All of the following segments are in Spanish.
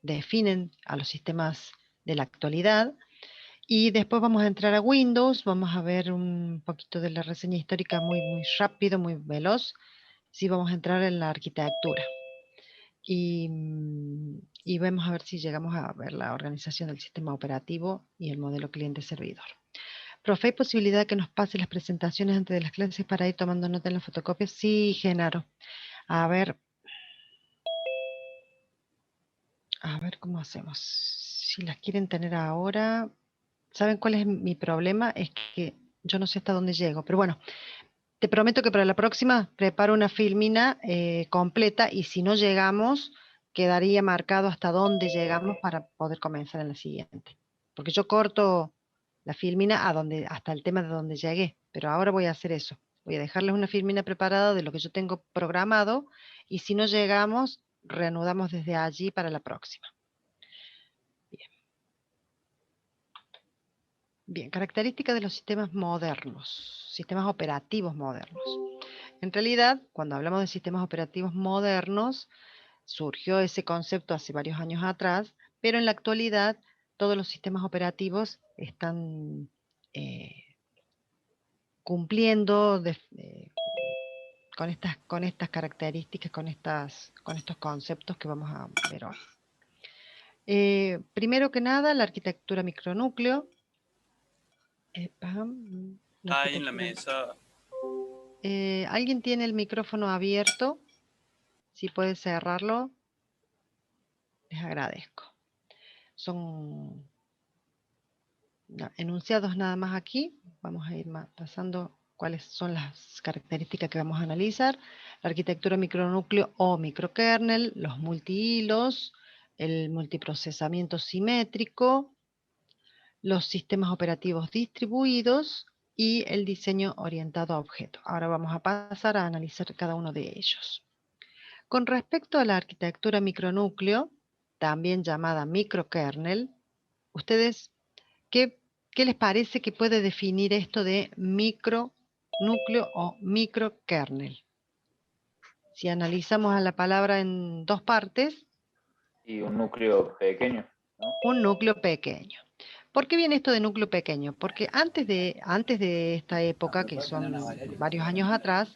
definen a los sistemas de la actualidad. Y después vamos a entrar a Windows, vamos a ver un poquito de la reseña histórica muy rápido, muy veloz. Sí, vamos a entrar en la arquitectura. Y vamos a ver si llegamos a ver la organización del sistema operativo y el modelo cliente-servidor. Profe, ¿hay posibilidad de que nos pase las presentaciones antes de las clases para ir tomando nota en la fotocopia? Sí, Genaro. A ver cómo hacemos. Si las quieren tener ahora, ¿saben cuál es mi problema? Es que yo no sé hasta dónde llego, pero bueno, te prometo que para la próxima preparo una filmina completa y si no llegamos, quedaría marcado hasta dónde llegamos para poder comenzar en la siguiente. Porque yo corto la filmina hasta el tema de donde llegué, pero ahora voy a hacer eso. Voy a dejarles una filmina preparada de lo que yo tengo programado y si no llegamos, reanudamos desde allí para la próxima. Bien, características de los sistemas modernos, sistemas operativos modernos. En realidad, cuando hablamos de sistemas operativos modernos, surgió ese concepto hace varios años atrás, pero en la actualidad todos los sistemas operativos están cumpliendo con estas características, con estos conceptos que vamos a ver hoy. Primero que nada, la arquitectura micronúcleo. Ahí en la mesa. ¿Alguien tiene el micrófono abierto? Si puede cerrarlo, les agradezco. Son enunciados nada más aquí. Vamos a ir pasando cuáles son las características que vamos a analizar. La arquitectura micronúcleo o microkernel, los multihilos, el multiprocesamiento simétrico, los sistemas operativos distribuidos y el diseño orientado a objetos. Ahora vamos a pasar a analizar cada uno de ellos. Con respecto a la arquitectura micronúcleo, también llamada microkernel, ustedes, ¿qué les parece que puede definir esto de micronúcleo o microkernel? Si analizamos a la palabra en dos partes. Y un núcleo pequeño, ¿no? Un núcleo pequeño. ¿Por qué viene esto de núcleo pequeño? Porque antes de esta época, que son varios años atrás,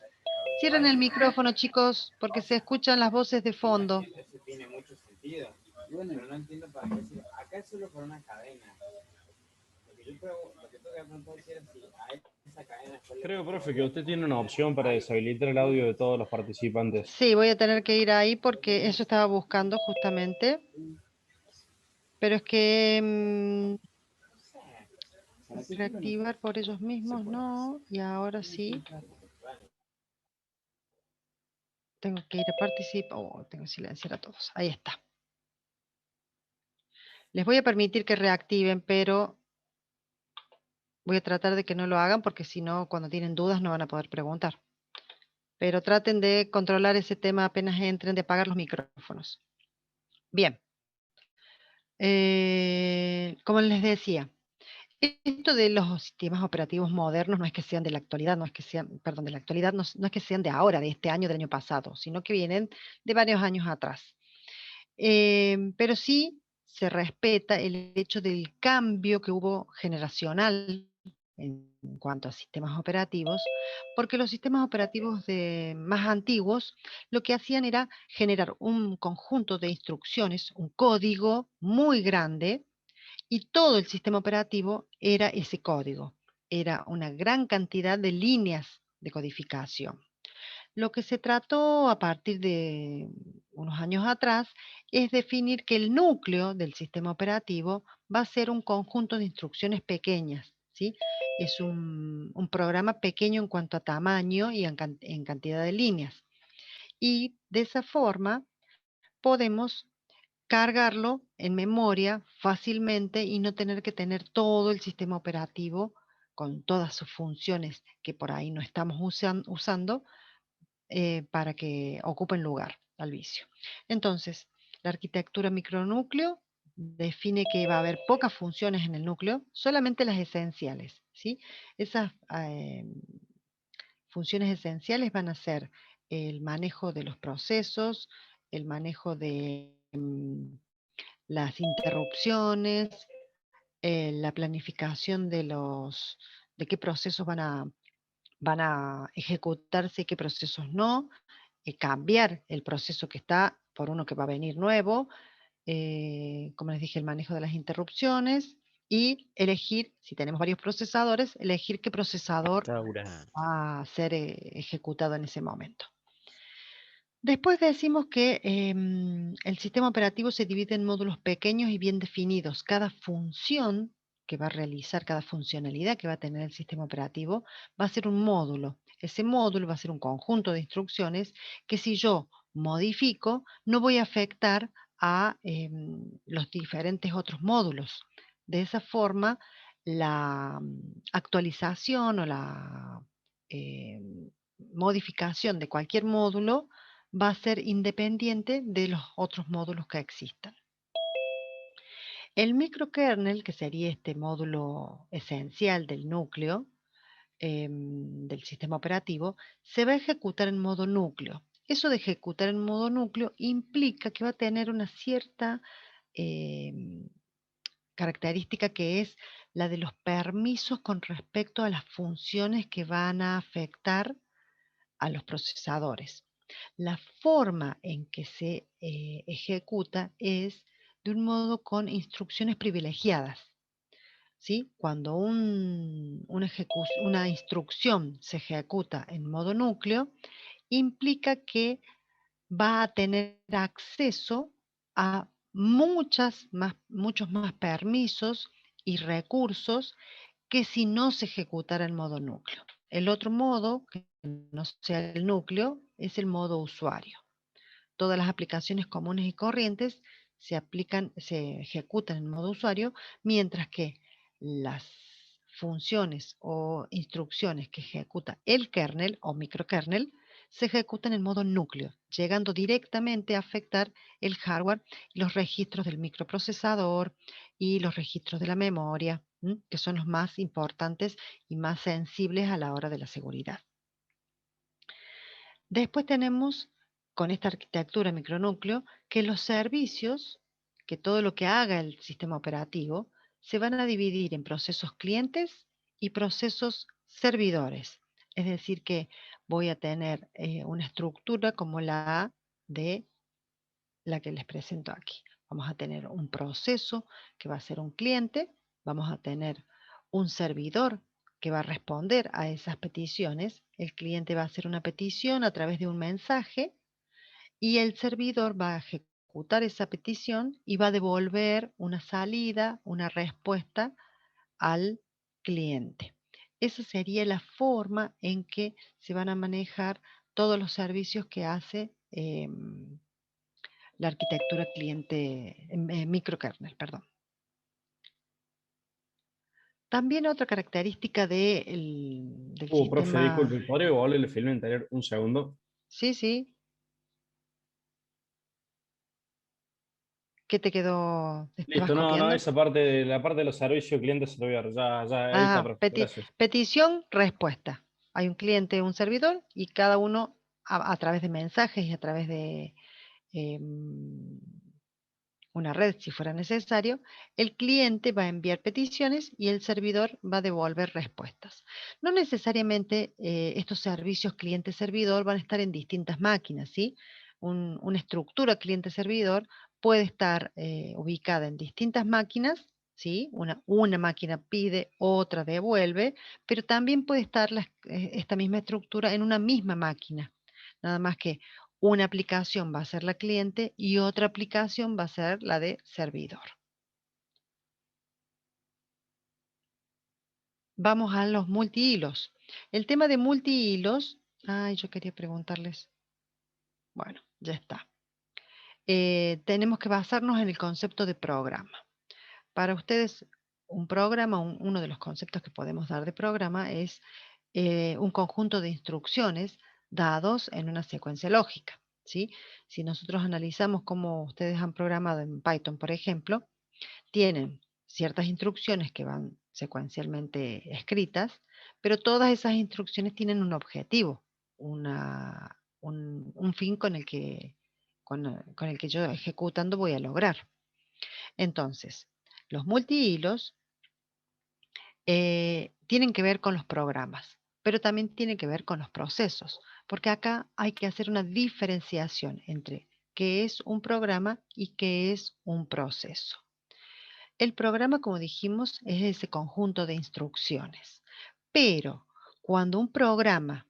cierren el micrófono, chicos, porque se escuchan las voces de fondo. Eso tiene mucho sentido. Bueno, pero no entiendo para qué sirve. Acá es solo para una cadena. Lo que tengo que preguntar es si a esa cadena... Creo, profe, que usted tiene una opción para deshabilitar el audio de todos los participantes. Sí, voy a tener que ir ahí porque eso estaba buscando justamente. Pero es que reactivar por ellos mismos, no. Y ahora sí. Tengo que ir a participar. Oh, tengo que silenciar a todos. Ahí está. Les voy a permitir que reactiven, pero voy a tratar de que no lo hagan porque si no, cuando tienen dudas no van a poder preguntar. Pero traten de controlar ese tema apenas entren, de apagar los micrófonos. Bien. Como les decía, esto de los sistemas operativos modernos no es que sean de la actualidad, no es que sean, perdón, de la actualidad, no es que sean de ahora, de este año, del año pasado, sino que vienen de varios años atrás. Pero sí se respeta el hecho del cambio que hubo generacional en cuanto a sistemas operativos, porque los sistemas operativos más antiguos lo que hacían era generar un conjunto de instrucciones, un código muy grande, y todo el sistema operativo era ese código. Era una gran cantidad de líneas de codificación. Lo que se trató a partir de unos años atrás es definir que el núcleo del sistema operativo va a ser un conjunto de instrucciones pequeñas, ¿sí? Es un programa pequeño en cuanto a tamaño y en cantidad de líneas. Y de esa forma podemos cargarlo en memoria fácilmente y no tener que tener todo el sistema operativo con todas sus funciones que por ahí no estamos usando para que ocupen lugar al vicio. Entonces, la arquitectura micronúcleo define que va a haber pocas funciones en el núcleo, solamente las esenciales, ¿sí? Esas funciones esenciales van a ser el manejo de los procesos, el manejo de las interrupciones, la planificación de qué procesos van a ejecutarse y qué procesos no, cambiar el proceso que está por uno que va a venir nuevo, como les dije, el manejo de las interrupciones y elegir, si tenemos varios procesadores, elegir qué procesador va a ser ejecutado en ese momento. Después decimos que el sistema operativo se divide en módulos pequeños y bien definidos. Cada función que va a realizar, cada funcionalidad que va a tener el sistema operativo va a ser un módulo. Ese módulo va a ser un conjunto de instrucciones que si yo modifico, no voy a afectar a los diferentes otros módulos. De esa forma, la actualización o la modificación de cualquier módulo va a ser independiente de los otros módulos que existan. El microkernel, que sería este módulo esencial del núcleo del sistema operativo, se va a ejecutar en modo núcleo. Eso de ejecutar en modo núcleo implica que va a tener una cierta característica que es la de los permisos con respecto a las funciones que van a afectar a los procesadores. La forma en que se ejecuta es de un modo con instrucciones privilegiadas. ¿Sí? Cuando una instrucción se ejecuta en modo núcleo, implica que va a tener acceso a muchos más permisos y recursos que si no se ejecutara en modo núcleo. El otro modo, que no sea el núcleo, es el modo usuario. Todas las aplicaciones comunes y corrientes se ejecutan en modo usuario, mientras que las funciones o instrucciones que ejecuta el kernel o microkernel se ejecutan en modo núcleo, llegando directamente a afectar el hardware y los registros del microprocesador y los registros de la memoria, que son los más importantes y más sensibles a la hora de la seguridad. Después tenemos, con esta arquitectura micronúcleo, que los servicios, que todo lo que haga el sistema operativo, se van a dividir en procesos clientes y procesos servidores. Es decir, que voy a tener una estructura como la de la que les presento aquí. Vamos a tener un proceso que va a ser un cliente, vamos a tener un servidor que va a responder a esas peticiones. El cliente va a hacer una petición a través de un mensaje y el servidor va a ejecutar esa petición y va a devolver una salida, una respuesta al cliente. Esa sería la forma en que se van a manejar todos los servicios que hace la arquitectura cliente, microkernel, perdón. También otra característica del Profe, sistema... disculpe, ¿podría volver el film anterior un segundo? Sí, sí. ¿Qué te quedó? ¿Te vas Listo, no, copiando? esa parte, la parte de los servicios cliente-servidor, ahí está, profe, gracias. Petición, respuesta. Hay un cliente, un servidor, y cada uno a través de mensajes y a través de una red, si fuera necesario, el cliente va a enviar peticiones y el servidor va a devolver respuestas. No necesariamente estos servicios cliente-servidor van a estar en distintas máquinas, ¿sí? Una estructura cliente-servidor puede estar ubicada en distintas máquinas, ¿sí? Una máquina pide, otra devuelve, pero también puede estar esta misma estructura en una misma máquina. Nada más que una aplicación va a ser la cliente y otra aplicación va a ser la de servidor. Vamos a los multihilos. El tema de multihilos, yo quería preguntarles. Bueno, ya está. Tenemos que basarnos en el concepto de programa. Para ustedes, un programa, uno de los conceptos que podemos dar de programa es un conjunto de instrucciones dados en una secuencia lógica. ¿Sí? Si nosotros analizamos cómo ustedes han programado en Python, por ejemplo, tienen ciertas instrucciones que van secuencialmente escritas, pero todas esas instrucciones tienen un objetivo, un fin con el que yo ejecutando voy a lograr. Entonces, los multihilos tienen que ver con los programas, pero también tienen que ver con los procesos, porque acá hay que hacer una diferenciación entre qué es un programa y qué es un proceso. El programa, como dijimos, es ese conjunto de instrucciones, pero cuando un programa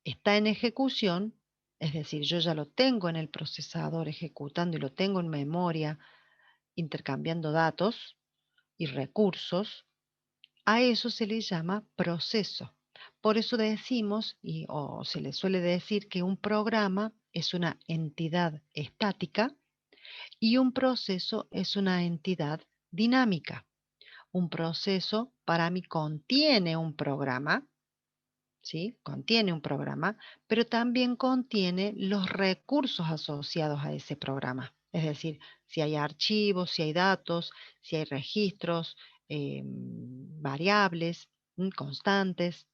está en ejecución, es decir, yo ya lo tengo en el procesador ejecutando y lo tengo en memoria, intercambiando datos y recursos, a eso se le llama proceso. Por eso decimos, o se le suele decir, que un programa es una entidad estática y un proceso es una entidad dinámica. Un proceso para mí contiene un programa, ¿sí? Contiene un programa, pero también contiene los recursos asociados a ese programa. Es decir, si hay archivos, si hay datos, si hay registros, variables, constantes.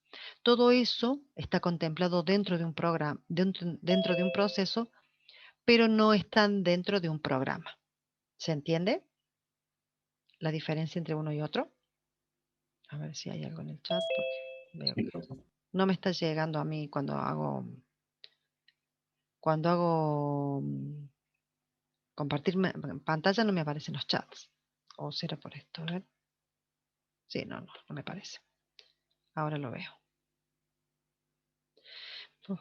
Todo eso está contemplado dentro de un programa, dentro de un proceso, pero no están dentro de un programa. ¿Se entiende la diferencia entre uno y otro? A ver si hay algo en el chat, porque veo que no me está llegando a mí cuando hago compartir pantalla, no me aparecen los chats. ¿O será por esto? A ver. Sí, no me parece. Ahora lo veo. Uf.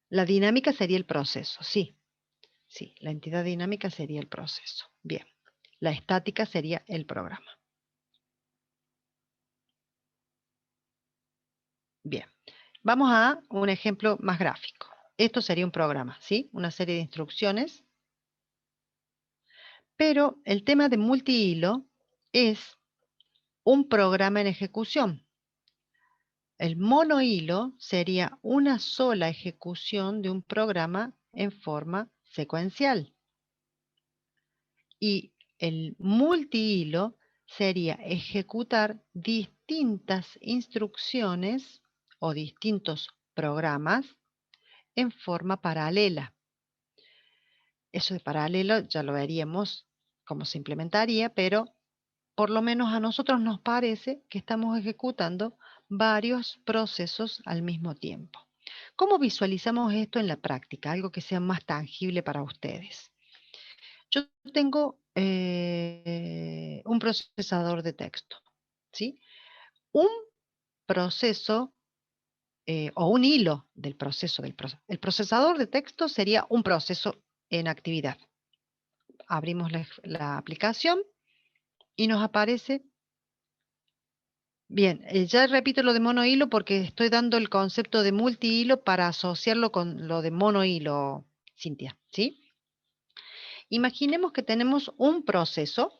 La dinámica sería el proceso, sí. Sí, la entidad dinámica sería el proceso. Bien. La estática sería el programa. Bien. Vamos a un ejemplo más gráfico. Esto sería un programa, ¿sí? Una serie de instrucciones. Pero el tema de multihilo es un programa en ejecución. El monohilo sería una sola ejecución de un programa en forma secuencial. Y el multihilo sería ejecutar distintas instrucciones o distintos programas en forma paralela. Eso de paralelo ya lo veríamos cómo se implementaría, pero por lo menos a nosotros nos parece que estamos ejecutando varios procesos al mismo tiempo. ¿Cómo visualizamos esto en la práctica? Algo que sea más tangible para ustedes. Yo tengo un procesador de texto, ¿sí? Un proceso o un hilo del proceso. El procesador de texto sería un proceso en actividad. Abrimos la aplicación y nos aparece. Bien, ya repito lo de monohilo porque estoy dando el concepto de multihilo para asociarlo con lo de monohilo, Cintia, ¿sí? Imaginemos que tenemos un proceso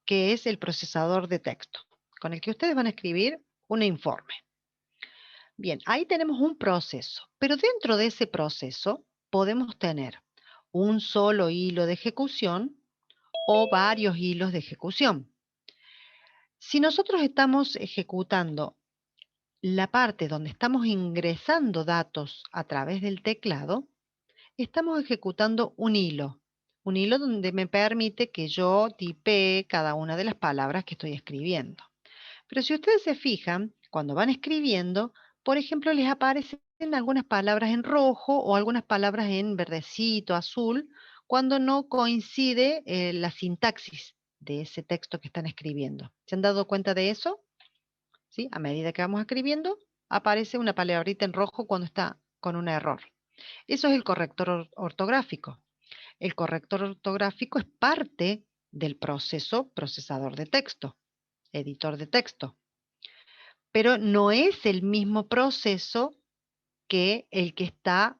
que es el procesador de texto, con el que ustedes van a escribir un informe. Bien, ahí tenemos un proceso, pero dentro de ese proceso podemos tener un solo hilo de ejecución o varios hilos de ejecución. Si nosotros estamos ejecutando la parte donde estamos ingresando datos a través del teclado, estamos ejecutando un hilo donde me permite que yo tipee cada una de las palabras que estoy escribiendo. Pero si ustedes se fijan, cuando van escribiendo, por ejemplo, les aparecen algunas palabras en rojo o algunas palabras en verdecito, azul, cuando no coincide la sintaxis de ese texto que están escribiendo. ¿Se han dado cuenta de eso? ¿Sí? A medida que vamos escribiendo, aparece una palabrita en rojo cuando está con un error. Eso es el corrector ortográfico. El corrector ortográfico es parte del proceso procesador de texto, editor de texto, pero no es el mismo proceso que el que está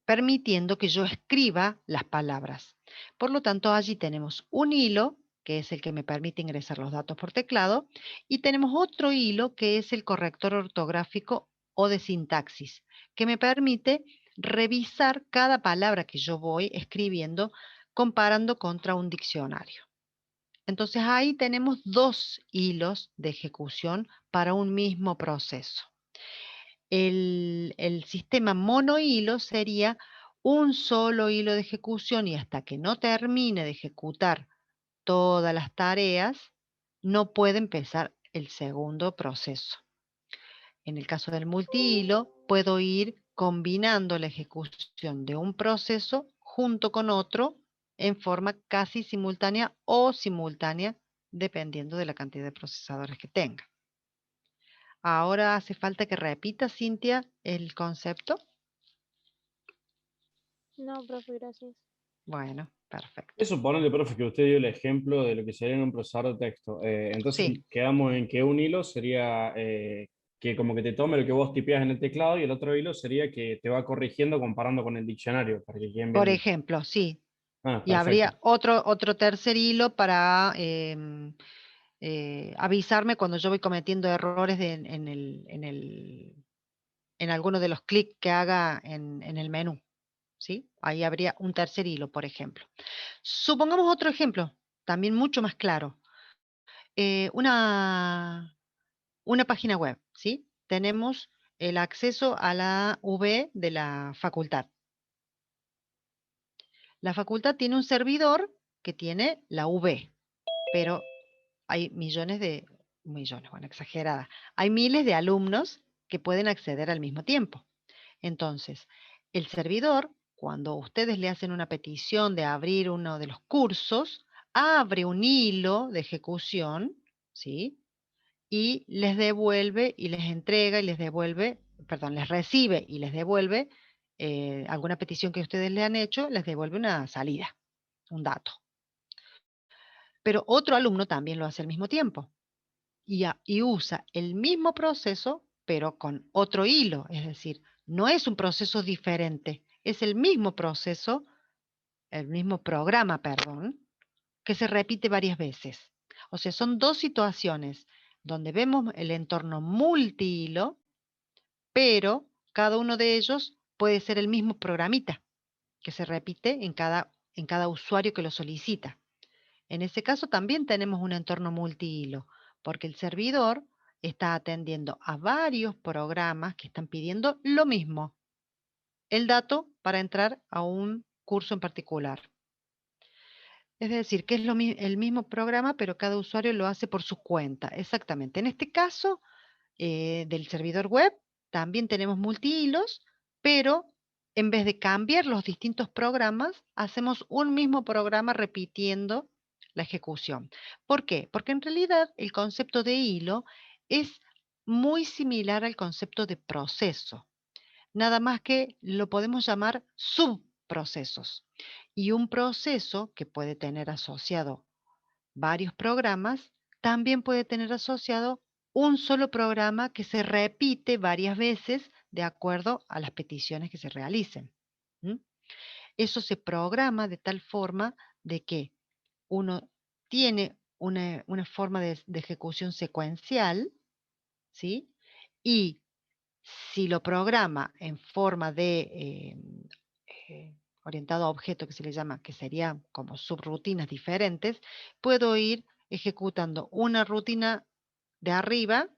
permitiendo que yo escriba las palabras. Por lo tanto, allí tenemos un hilo, que es el que me permite ingresar los datos por teclado, y tenemos otro hilo, que es el corrector ortográfico o de sintaxis, que me permite revisar cada palabra que yo voy escribiendo comparando contra un diccionario. Entonces ahí tenemos dos hilos de ejecución para un mismo proceso. El sistema monohilo sería un solo hilo de ejecución y hasta que no termine de ejecutar todas las tareas, no puede empezar el segundo proceso. En el caso del multihilo, puedo ir combinando la ejecución de un proceso junto con otro en forma casi simultánea o simultánea, dependiendo de la cantidad de procesadores que tenga. Ahora hace falta que repita, Cintia, el concepto. No, profe, gracias. Bueno, perfecto. Es suponerle, profe, que usted dio el ejemplo de lo que sería en un procesador de texto. Entonces, Sí. quedamos en que un hilo sería que como que te tome lo que vos tipeas en el teclado y el otro hilo sería que te va corrigiendo comparando con el diccionario, para que queden bien Por dicho. ejemplo, sí. Ah, Y perfecto. habría otro tercer hilo para avisarme cuando yo voy cometiendo errores en alguno de los clics que haga en el menú. ¿Sí? Ahí habría un tercer hilo, por ejemplo. Supongamos otro ejemplo, también mucho más claro. Una página web, ¿sí? Tenemos el acceso a la V de la facultad. La facultad tiene un servidor que tiene la V, pero hay bueno, exagerada. Hay miles de alumnos que pueden acceder al mismo tiempo. Entonces, el servidor, cuando ustedes le hacen una petición de abrir uno de los cursos, abre un hilo de ejecución, ¿sí? Y les devuelve y les entrega y les devuelve, perdón, les recibe y les devuelve alguna petición que ustedes le han hecho, les devuelve una salida, un dato. Pero otro alumno también lo hace al mismo tiempo y usa el mismo proceso, pero con otro hilo, es decir, no es un proceso diferente, es el mismo proceso, el mismo programa, perdón, que se repite varias veces. O sea, son dos situaciones donde vemos el entorno multihilo, pero cada uno de ellos puede ser el mismo programita que se repite en cada usuario que lo solicita. En ese caso también tenemos un entorno multihilo, porque el servidor está atendiendo a varios programas que están pidiendo lo mismo, el dato para entrar a un curso en particular. Es decir, que es el mismo programa, pero cada usuario lo hace por su cuenta. Exactamente. En este caso del servidor web, también tenemos multihilos, pero en vez de cambiar los distintos programas, hacemos un mismo programa repitiendo la ejecución. ¿Por qué? Porque en realidad el concepto de hilo es muy similar al concepto de proceso. Nada más que lo podemos llamar subprocesos. Y un proceso que puede tener asociado varios programas, también puede tener asociado un solo programa que se repite varias veces de acuerdo a las peticiones que se realicen. ¿Mm? Eso se programa de tal forma de que uno tiene una forma de ejecución secuencial, ¿sí? Y si lo programa en forma de orientado a objeto, que se le llama, que sería como subrutinas diferentes, puedo ir ejecutando una rutina de arriba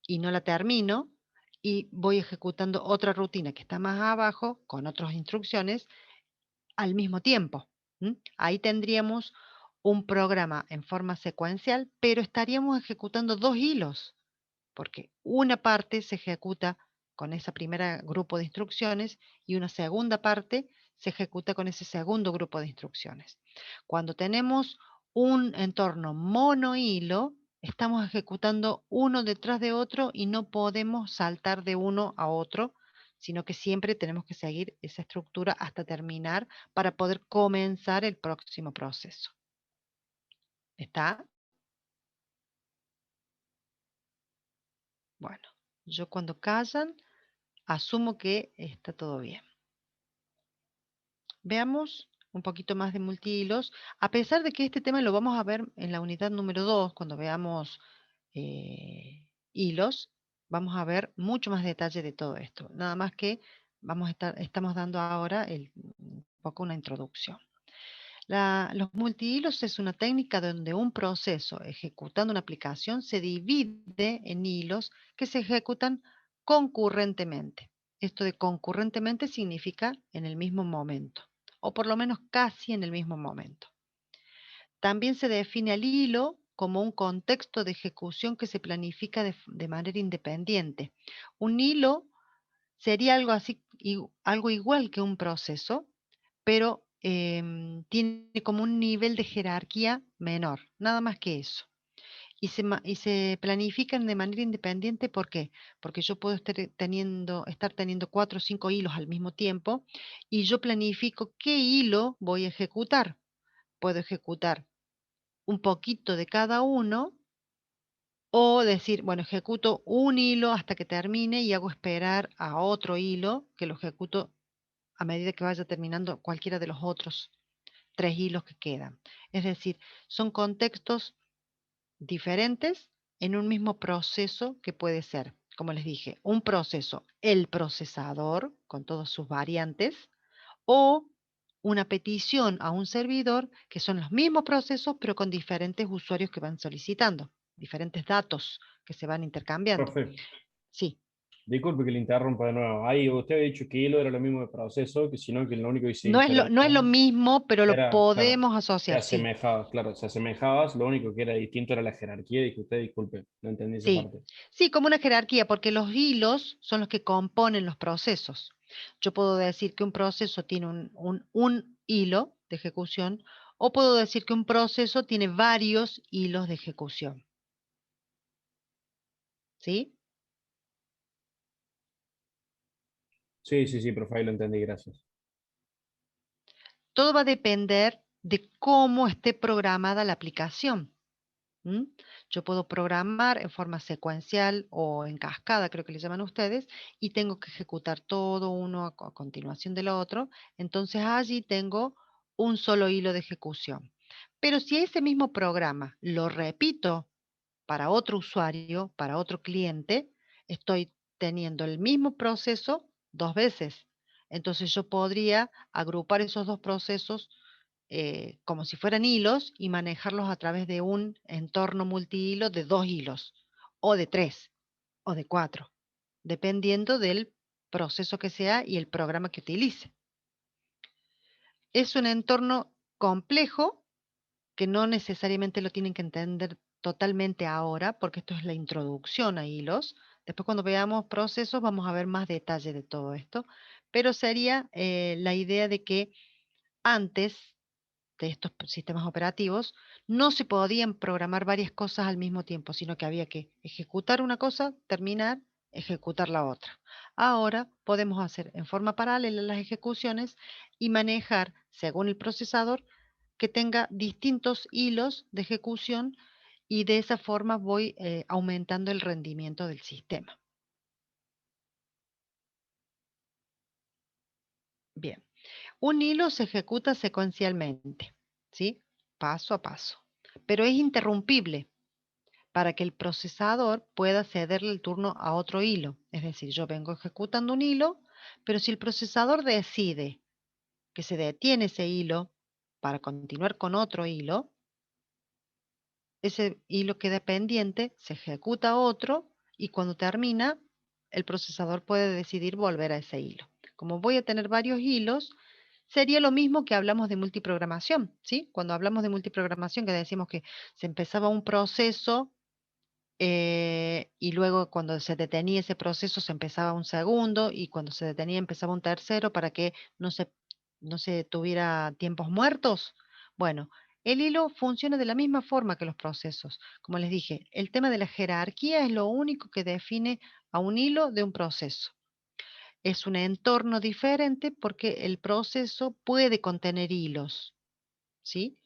y no la termino, y voy ejecutando otra rutina que está más abajo con otras instrucciones al mismo tiempo. Ahí tendríamos un programa en forma secuencial, pero estaríamos ejecutando dos hilos, porque una parte se ejecuta con ese primer grupo de instrucciones y una segunda parte se ejecuta con ese segundo grupo de instrucciones. Cuando tenemos un entorno monohilo, estamos ejecutando uno detrás de otro y no podemos saltar de uno a otro, sino que siempre tenemos que seguir esa estructura hasta terminar para poder comenzar el próximo proceso. ¿Está? Bueno, yo cuando callan, asumo que está todo bien. Veamos un poquito más de multihilos, a pesar de que este tema lo vamos a ver en la unidad número 2, cuando veamos hilos, vamos a ver mucho más detalle de todo esto. Nada más que estamos dando ahora un poco una introducción. Los multihilos es una técnica donde un proceso ejecutando una aplicación se divide en hilos que se ejecutan concurrentemente. Esto de concurrentemente significa en el mismo momento, o por lo menos casi en el mismo momento. También se define al hilo como un contexto de ejecución que se planifica de manera independiente. Un hilo sería algo así, algo igual que un proceso, pero tiene como un nivel de jerarquía menor, nada más que eso. Y se planifican de manera independiente, ¿por qué? Porque yo puedo estar teniendo 4 o 5 hilos al mismo tiempo y yo planifico qué hilo voy a ejecutar. Puedo ejecutar un poquito de cada uno o decir, bueno, ejecuto un hilo hasta que termine y hago esperar a otro hilo que lo ejecuto a medida que vaya terminando cualquiera de los otros 3 hilos que quedan. Es decir, son contextos diferentes en un mismo proceso que puede ser, como les dije, un proceso, el procesador con todas sus variantes, o una petición a un servidor que son los mismos procesos pero con diferentes usuarios que van solicitando, diferentes datos que se van intercambiando. Profe, Sí. disculpe que le interrumpa de nuevo. Ahí usted ha dicho que hilo era lo mismo de proceso, que sino que lo único que hice No es lo mismo, pero lo era, claro, podemos se asociar, sí. asemejaba, claro, se asemejaba, lo único que era distinto era la jerarquía, y que usted disculpe, no entendí esa Sí, parte. sí, como una jerarquía, porque los hilos son los que componen los procesos. Yo puedo decir que un proceso tiene un hilo de ejecución, o puedo decir que un proceso tiene varios hilos de ejecución. ¿Sí? Sí, sí, sí, profe, ahí lo entendí, gracias. Todo va a depender de cómo esté programada la aplicación. ¿Mm? Yo puedo programar en forma secuencial o en cascada, creo que le llaman ustedes, y tengo que ejecutar todo uno a continuación del otro. Entonces allí tengo un solo hilo de ejecución. Pero si ese mismo programa lo repito para otro usuario, para otro cliente, estoy teniendo el mismo proceso 2 veces. Entonces yo podría agrupar esos 2 procesos como si fueran hilos y manejarlos a través de un entorno multihilo de 2 hilos, o de 3, o de 4, dependiendo del proceso que sea y el programa que utilice. Es un entorno complejo que no necesariamente lo tienen que entender totalmente ahora, porque esto es la introducción a hilos. Después cuando veamos procesos vamos a ver más detalle de todo esto, pero sería la idea de que antes de estos sistemas operativos, no se podían programar varias cosas al mismo tiempo, sino que había que ejecutar una cosa, terminar, ejecutar la otra. Ahora podemos hacer en forma paralela las ejecuciones y manejar, según el procesador, que tenga distintos hilos de ejecución y de esa forma voy aumentando el rendimiento del sistema. Bien, un hilo se ejecuta secuencialmente, ¿sí? Paso a paso, pero es interrumpible para que el procesador pueda cederle el turno a otro hilo. Es decir, yo vengo ejecutando un hilo, pero si el procesador decide que se detiene ese hilo para continuar con otro hilo, ese hilo queda pendiente, se ejecuta otro y cuando termina, el procesador puede decidir volver a ese hilo. Como voy a tener varios hilos, sería lo mismo que hablamos de multiprogramación, ¿sí? Cuando hablamos de multiprogramación, que decimos que se empezaba un proceso y luego cuando se detenía ese proceso se empezaba un segundo y cuando se detenía empezaba un tercero para que no se tuviera tiempos muertos. Bueno, el hilo funciona de la misma forma que los procesos. Como les dije, el tema de la jerarquía es lo único que define a un hilo de un proceso. Es un entorno diferente porque el proceso puede contener hilos, ¿sí?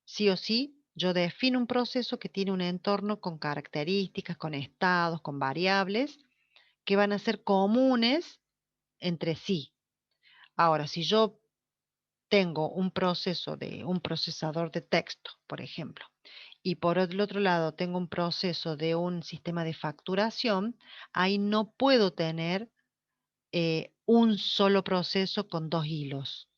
Sí o sí, yo defino un proceso que tiene un entorno con características, con estados, con variables que van a ser comunes entre sí. Ahora, si yo tengo un proceso de un procesador de texto, por ejemplo, y por el otro lado tengo un proceso de un sistema de facturación, ahí no puedo tener un solo proceso con 2 hilos.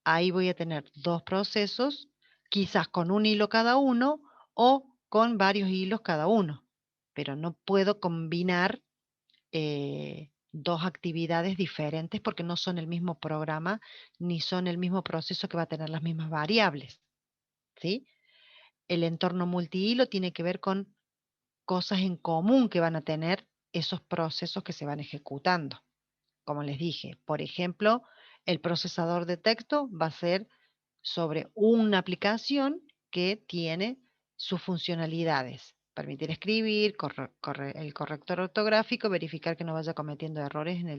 Ahí voy a tener 2 procesos, quizás con un hilo cada uno o con varios hilos cada uno, pero no puedo combinar dos actividades diferentes porque no son el mismo programa ni son el mismo proceso que va a tener las mismas variables, ¿sí? El entorno multihilo tiene que ver con cosas en común que van a tener esos procesos que se van ejecutando. Como les dije, por ejemplo, el procesador de texto va a ser sobre una aplicación que tiene sus funcionalidades. Permitir escribir, el corrector ortográfico, verificar que no vaya cometiendo errores en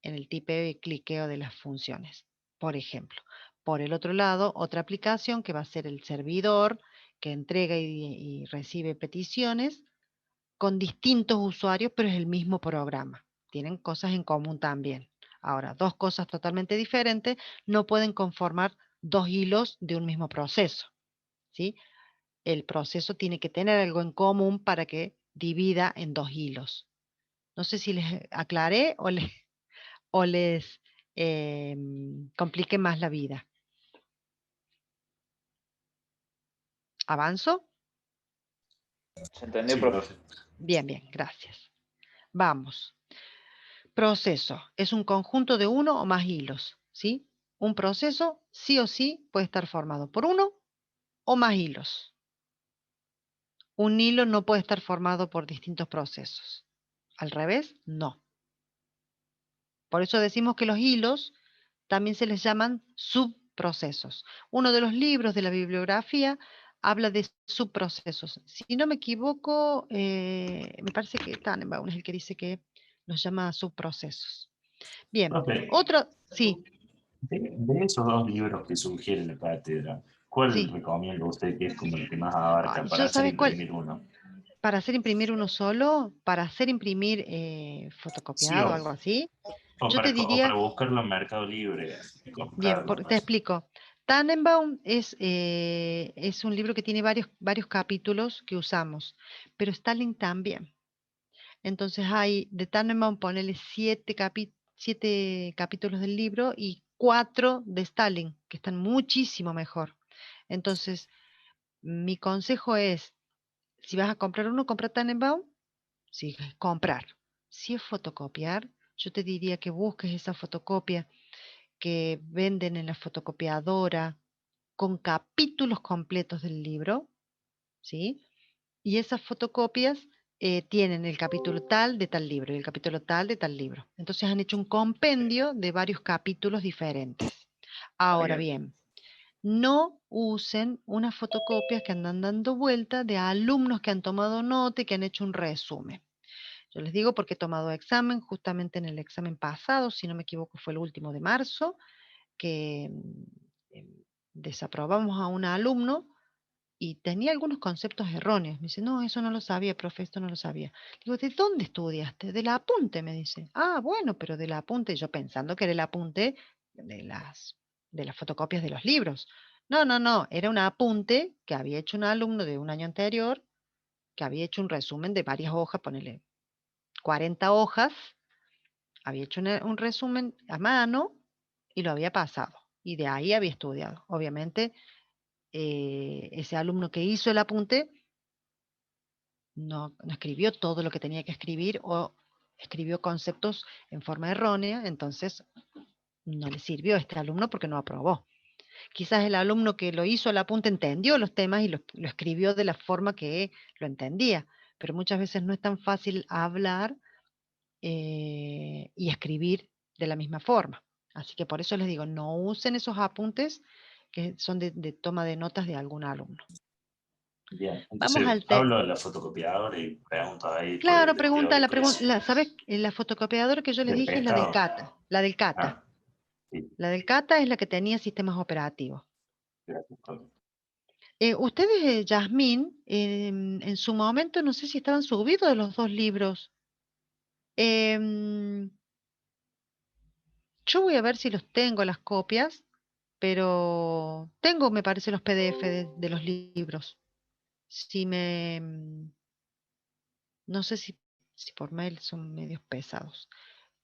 el tipeo y cliqueo de las funciones, por ejemplo. Por el otro lado, otra aplicación que va a ser el servidor que entrega y recibe peticiones con distintos usuarios, pero es el mismo programa. Tienen cosas en común también. Ahora, dos cosas totalmente diferentes no pueden conformar dos hilos de un mismo proceso, ¿sí? El proceso tiene que tener algo en común para que divida en dos hilos. No sé si les aclaré o les compliqué más la vida. ¿Avanzo? ¿Se entendió, Sí, profe? profe. Bien, bien, gracias. Vamos. Proceso es un conjunto de uno o más hilos, ¿sí? Un proceso sí o sí puede estar formado por uno o más hilos. Un hilo no puede estar formado por distintos procesos. Al revés, no. Por eso decimos que los hilos también se les llaman subprocesos. Uno de los libros de la bibliografía habla de subprocesos. Si no me equivoco, me parece que Tannenbaum es el que dice que los llama subprocesos. Bien, Profe, otro, sí, de esos dos libros que sugiere la cátedra, ¿cuál sí. recomienda usted que es como el que más abarca Ay, para ¿yo hacer sabes cuál? imprimir uno? Para hacer imprimir uno solo, para hacer imprimir Sí, fotocopiado o algo así, yo te o para diría, buscarlo en Mercado Libre y bien, comprarlo. te explico. Tannenbaum es un libro que tiene varios capítulos que usamos, pero Stalin también. Entonces hay de Tannenbaum, ponele 7 capítulos del libro y 4 de Stalin, que están muchísimo mejor. Entonces, mi consejo es, si vas a comprar uno, compra Tannenbaum. Sí, comprar. Si es fotocopiar, yo te diría que busques esa fotocopia que venden en la fotocopiadora con capítulos completos del libro, ¿sí? Y esas fotocopias tienen el capítulo tal de tal libro y el capítulo tal de tal libro. Entonces han hecho un compendio de varios capítulos diferentes. Está Ahora bien. bien, no usen unas fotocopias que andan dando vuelta de alumnos que han tomado nota y que han hecho un resumen. Yo les digo porque he tomado examen, justamente en el examen pasado, si no me equivoco fue el último de marzo, que desaprobamos a un alumno y tenía algunos conceptos erróneos. Me dice, no, eso no lo sabía, profe, esto no lo sabía. Digo, ¿de dónde estudiaste? Del apunte, me dice. Ah, bueno, pero del apunte, yo pensando que era el apunte de las fotocopias de los libros. No, no, no, era un apunte que había hecho un alumno de un año anterior, que había hecho un resumen de varias hojas, ponele 40 hojas, había hecho un resumen a mano y lo había pasado. Y de ahí había estudiado. Obviamente, ese alumno que hizo el apunte no escribió todo lo que tenía que escribir o escribió conceptos en forma errónea, entonces no le sirvió a este alumno porque no aprobó. Quizás el alumno que lo hizo el apunte entendió los temas y lo escribió de la forma que lo entendía, pero muchas veces no es tan fácil hablar y escribir de la misma forma. Así que por eso les digo, no usen esos apuntes que son de toma de notas de algún alumno. Bien, Vamos entonces al hablo de la fotocopiadora y pregunto ahí por Claro, el pregunta, teórico ese. ¿sabes? La fotocopiadora que yo les ¿Del dije es la del pescado? CATA, la del CATA. Ah, sí, La del CATA es la que tenía sistemas operativos. gracias, profe. Ustedes, Yasmín, en su momento, no sé si estaban subidos de los dos libros. Em, yo voy a ver si los tengo las copias, pero tengo, me parece, los PDF de los libros. Si me, no sé si por mail son medios pesados.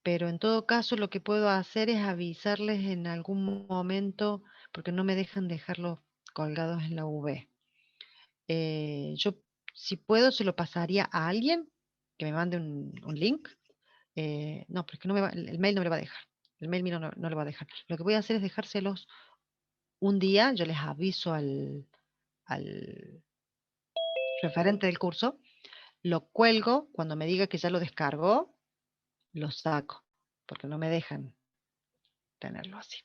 Pero en todo caso lo que puedo hacer es avisarles en algún momento, porque no me dejan dejarlos colgados en la UV. Yo, si puedo, se lo pasaría a alguien que me mande un link No, pero es que no me va, el mail no me lo va a dejar. El mail mío no lo va a dejar. Lo que voy a hacer es dejárselos un día, yo les aviso al referente del curso, lo cuelgo, cuando me diga que ya lo descargó, lo saco, porque no me dejan tenerlo así.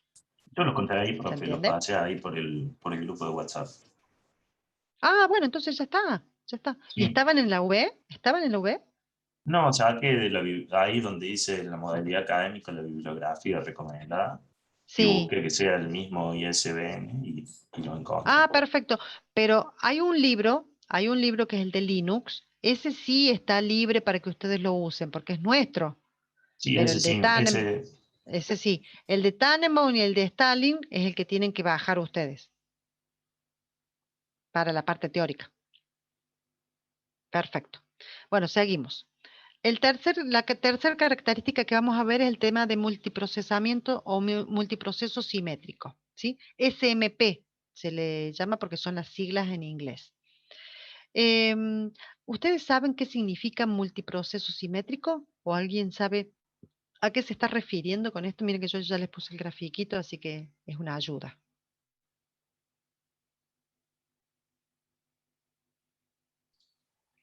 Yo lo conté ahí, ¿Se profe, lo entiende? pasé ahí por el grupo de WhatsApp. Ah, bueno, entonces ya está, ya está. ¿Y Sí. estaban en la UB? ¿Estaban en la UB? No, saqué ahí donde dice la modalidad académica, la bibliografía recomendada, y Sí. busqué que sea el mismo ISBN y lo encontré. Ah, perfecto. Pero hay un libro que es el de Linux. Ese sí está libre para que ustedes lo usen, porque es nuestro. Sí, Pero ese el de sí, ese sí. El de Tannenbaum y el de Stalin es el que tienen que bajar ustedes para la parte teórica. Perfecto. Bueno, seguimos. La tercera característica que vamos a ver es el tema de multiprocesamiento o multiproceso simétrico, ¿sí? SMP se le llama porque son las siglas en inglés. ¿Ustedes saben qué significa multiproceso simétrico? ¿O alguien sabe a qué se está refiriendo con esto? Miren que yo ya les puse el grafiquito, así que es una ayuda.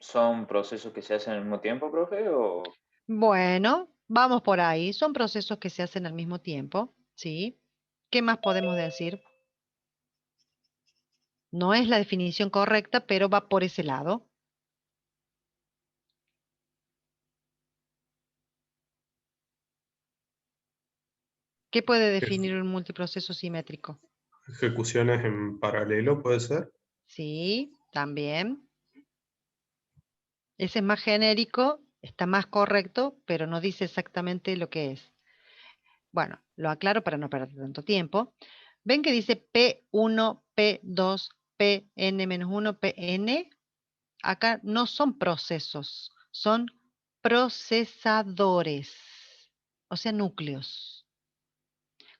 ¿Son procesos que se hacen al mismo tiempo, profe? ¿O Bueno, vamos por ahí. Son procesos que se hacen al mismo tiempo, ¿sí? ¿Qué más podemos decir? No es la definición correcta, pero va por ese lado. ¿Qué puede definir un multiproceso simétrico? Ejecuciones en paralelo, ¿puede ser? Sí, también. Ese es más genérico, está más correcto, pero no dice exactamente lo que es. Bueno, lo aclaro para no perder tanto tiempo. ¿Ven que dice P1, P2, Pn-1, Pn? Acá no son procesos, son procesadores, o sea, núcleos.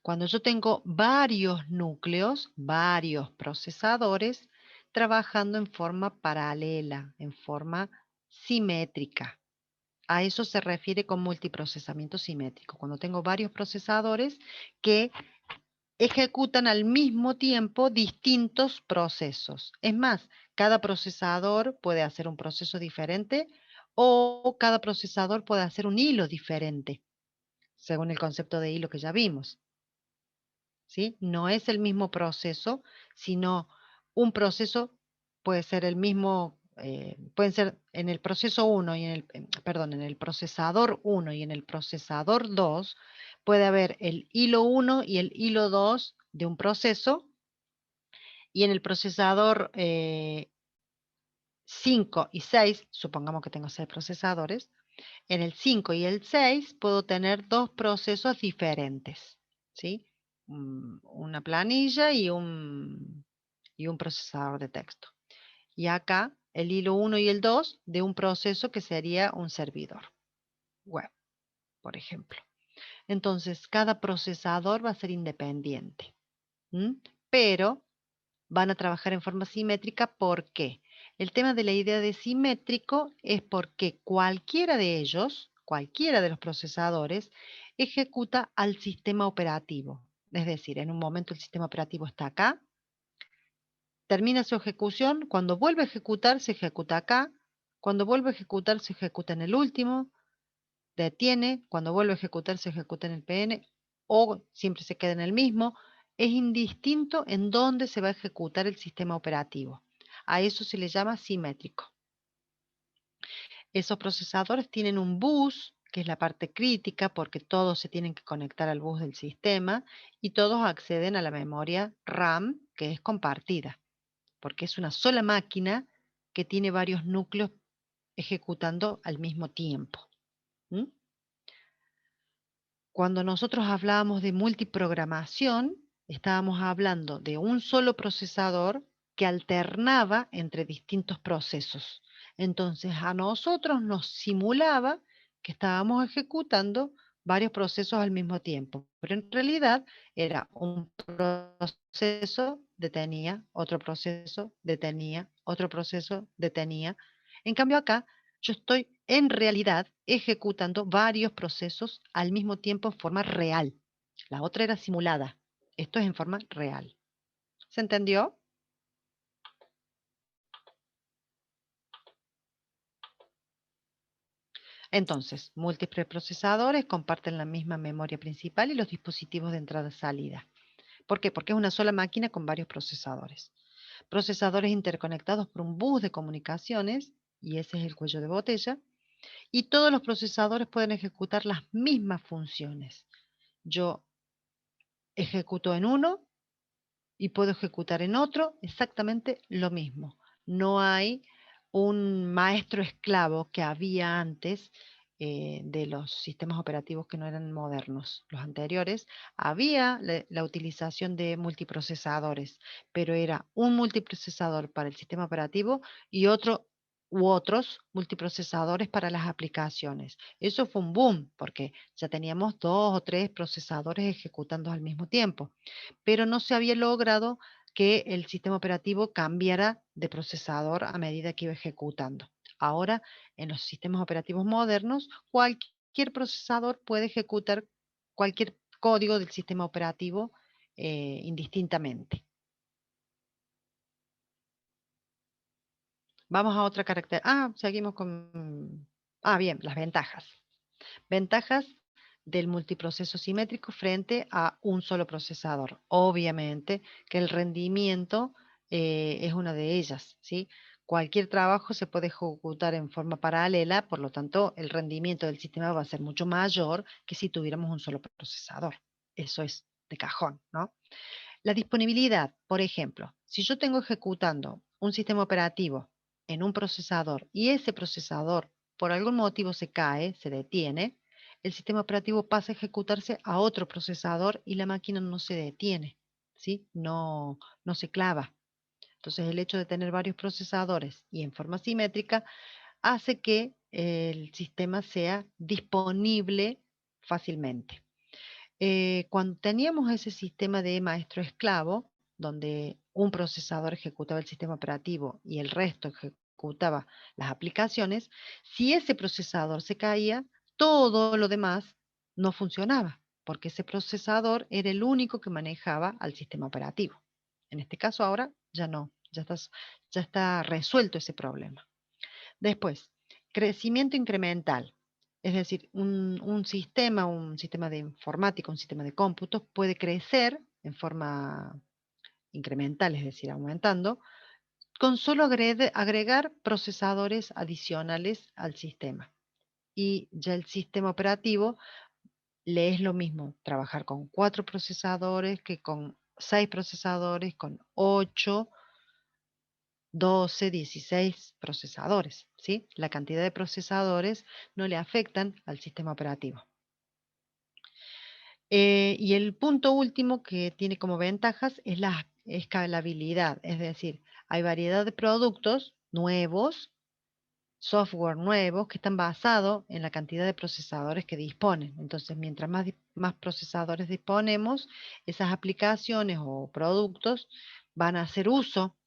Cuando yo tengo varios núcleos, varios procesadores, trabajando en forma paralela, en forma simétrica. A eso se refiere con multiprocesamiento simétrico, cuando tengo varios procesadores que ejecutan al mismo tiempo distintos procesos. Es más, cada procesador puede hacer un proceso diferente o cada procesador puede hacer un hilo diferente, según el concepto de hilo que ya vimos. ¿Sí? No es el mismo proceso, sino un proceso puede ser el mismo, pueden ser en el proceso 1 y perdón, en el procesador 1 y en el procesador 2, puede haber el hilo 1 y el hilo 2 de un proceso, y en el procesador 5 y 6, supongamos que tengo 6 procesadores, en el 5 y el 6 puedo tener dos procesos diferentes, ¿sí? Una planilla y un procesador de texto. Y acá el hilo 1 y el 2 de un proceso que sería un servidor web, por ejemplo. Entonces, cada procesador va a ser independiente, pero van a trabajar en forma simétrica. ¿Por qué? El tema de la idea de simétrico es porque cualquiera de ellos, cualquiera de los procesadores, ejecuta al sistema operativo. Es decir, en un momento el sistema operativo está acá, termina su ejecución, cuando vuelve a ejecutar, se ejecuta acá, cuando vuelve a ejecutar, se ejecuta en el último, detiene, cuando vuelve a ejecutar, se ejecuta en el PN, o siempre se queda en el mismo. Es indistinto en dónde se va a ejecutar el sistema operativo. A eso se le llama simétrico. Esos procesadores tienen un bus, que es la parte crítica, porque todos se tienen que conectar al bus del sistema y todos acceden a la memoria RAM, que es compartida, porque es una sola máquina que tiene varios núcleos ejecutando al mismo tiempo. Cuando nosotros hablábamos de multiprogramación, estábamos hablando de un solo procesador que alternaba entre distintos procesos. Entonces, a nosotros nos simulaba que estábamos ejecutando varios procesos al mismo tiempo, pero en realidad era un proceso, detenía, otro proceso, detenía, otro proceso, detenía. En cambio acá Yo estoy en realidad ejecutando varios procesos al mismo tiempo en forma real. La otra era simulada. Esto es en forma real. ¿Se entendió? Entonces, múltiples procesadores comparten la misma memoria principal y los dispositivos de entrada y salida. ¿Por qué? Porque es una sola máquina con varios procesadores. Procesadores interconectados por un bus de comunicaciones, y ese es el cuello de botella, y todos los procesadores pueden ejecutar las mismas funciones. Yo ejecuto en uno y puedo ejecutar en otro exactamente lo mismo. No hay un maestro esclavo que había antes de los sistemas operativos que no eran modernos. Los anteriores había la utilización de multiprocesadores, pero era un multiprocesador para el sistema operativo y otro u otros multiprocesadores para las aplicaciones. Eso fue un boom porque ya teníamos 2 o 3 procesadores ejecutando al mismo tiempo, pero no se había logrado que el sistema operativo cambiara de procesador a medida que iba ejecutando. Ahora, en los sistemas operativos modernos, cualquier procesador puede ejecutar cualquier código del sistema operativo indistintamente. Vamos a otra característica. Seguimos con... bien, las ventajas. Ventajas del multiproceso simétrico frente a un solo procesador. Obviamente que el rendimiento es una de ellas, ¿sí? Cualquier trabajo se puede ejecutar en forma paralela, por lo tanto, el rendimiento del sistema va a ser mucho mayor que si tuviéramos un solo procesador. Eso es de cajón, ¿no? La disponibilidad, por ejemplo, si yo tengo ejecutando un sistema operativo en un procesador y ese procesador por algún motivo se cae, se detiene, el sistema operativo pasa a ejecutarse a otro procesador y la máquina no se detiene, ¿sí? No se clava. Entonces, el hecho de tener varios procesadores y en forma simétrica hace que el sistema sea disponible fácilmente. Cuando teníamos ese sistema de maestro-esclavo, donde un procesador ejecutaba el sistema operativo y el resto ejecutaba las aplicaciones, si ese procesador se caía, todo lo demás no funcionaba, porque ese procesador era el único que manejaba al sistema operativo. En este caso ahora ya no, ya está resuelto ese problema. Después, crecimiento incremental. Es decir, un sistema de informática, un sistema de cómputos puede crecer en forma incremental, es decir, aumentando, con solo agregar procesadores adicionales al sistema. Y ya el sistema operativo le es lo mismo trabajar con 4 procesadores que con 6 procesadores, con 8, 12, 16 procesadores, ¿sí? La cantidad de procesadores no le afectan al sistema operativo. Y el punto último que tiene como ventajas es la escalabilidad, es decir, hay variedad de productos nuevos, software nuevos que están basados en la cantidad de procesadores que disponen. Entonces, mientras más procesadores disponemos, esas aplicaciones o productos van a hacer uso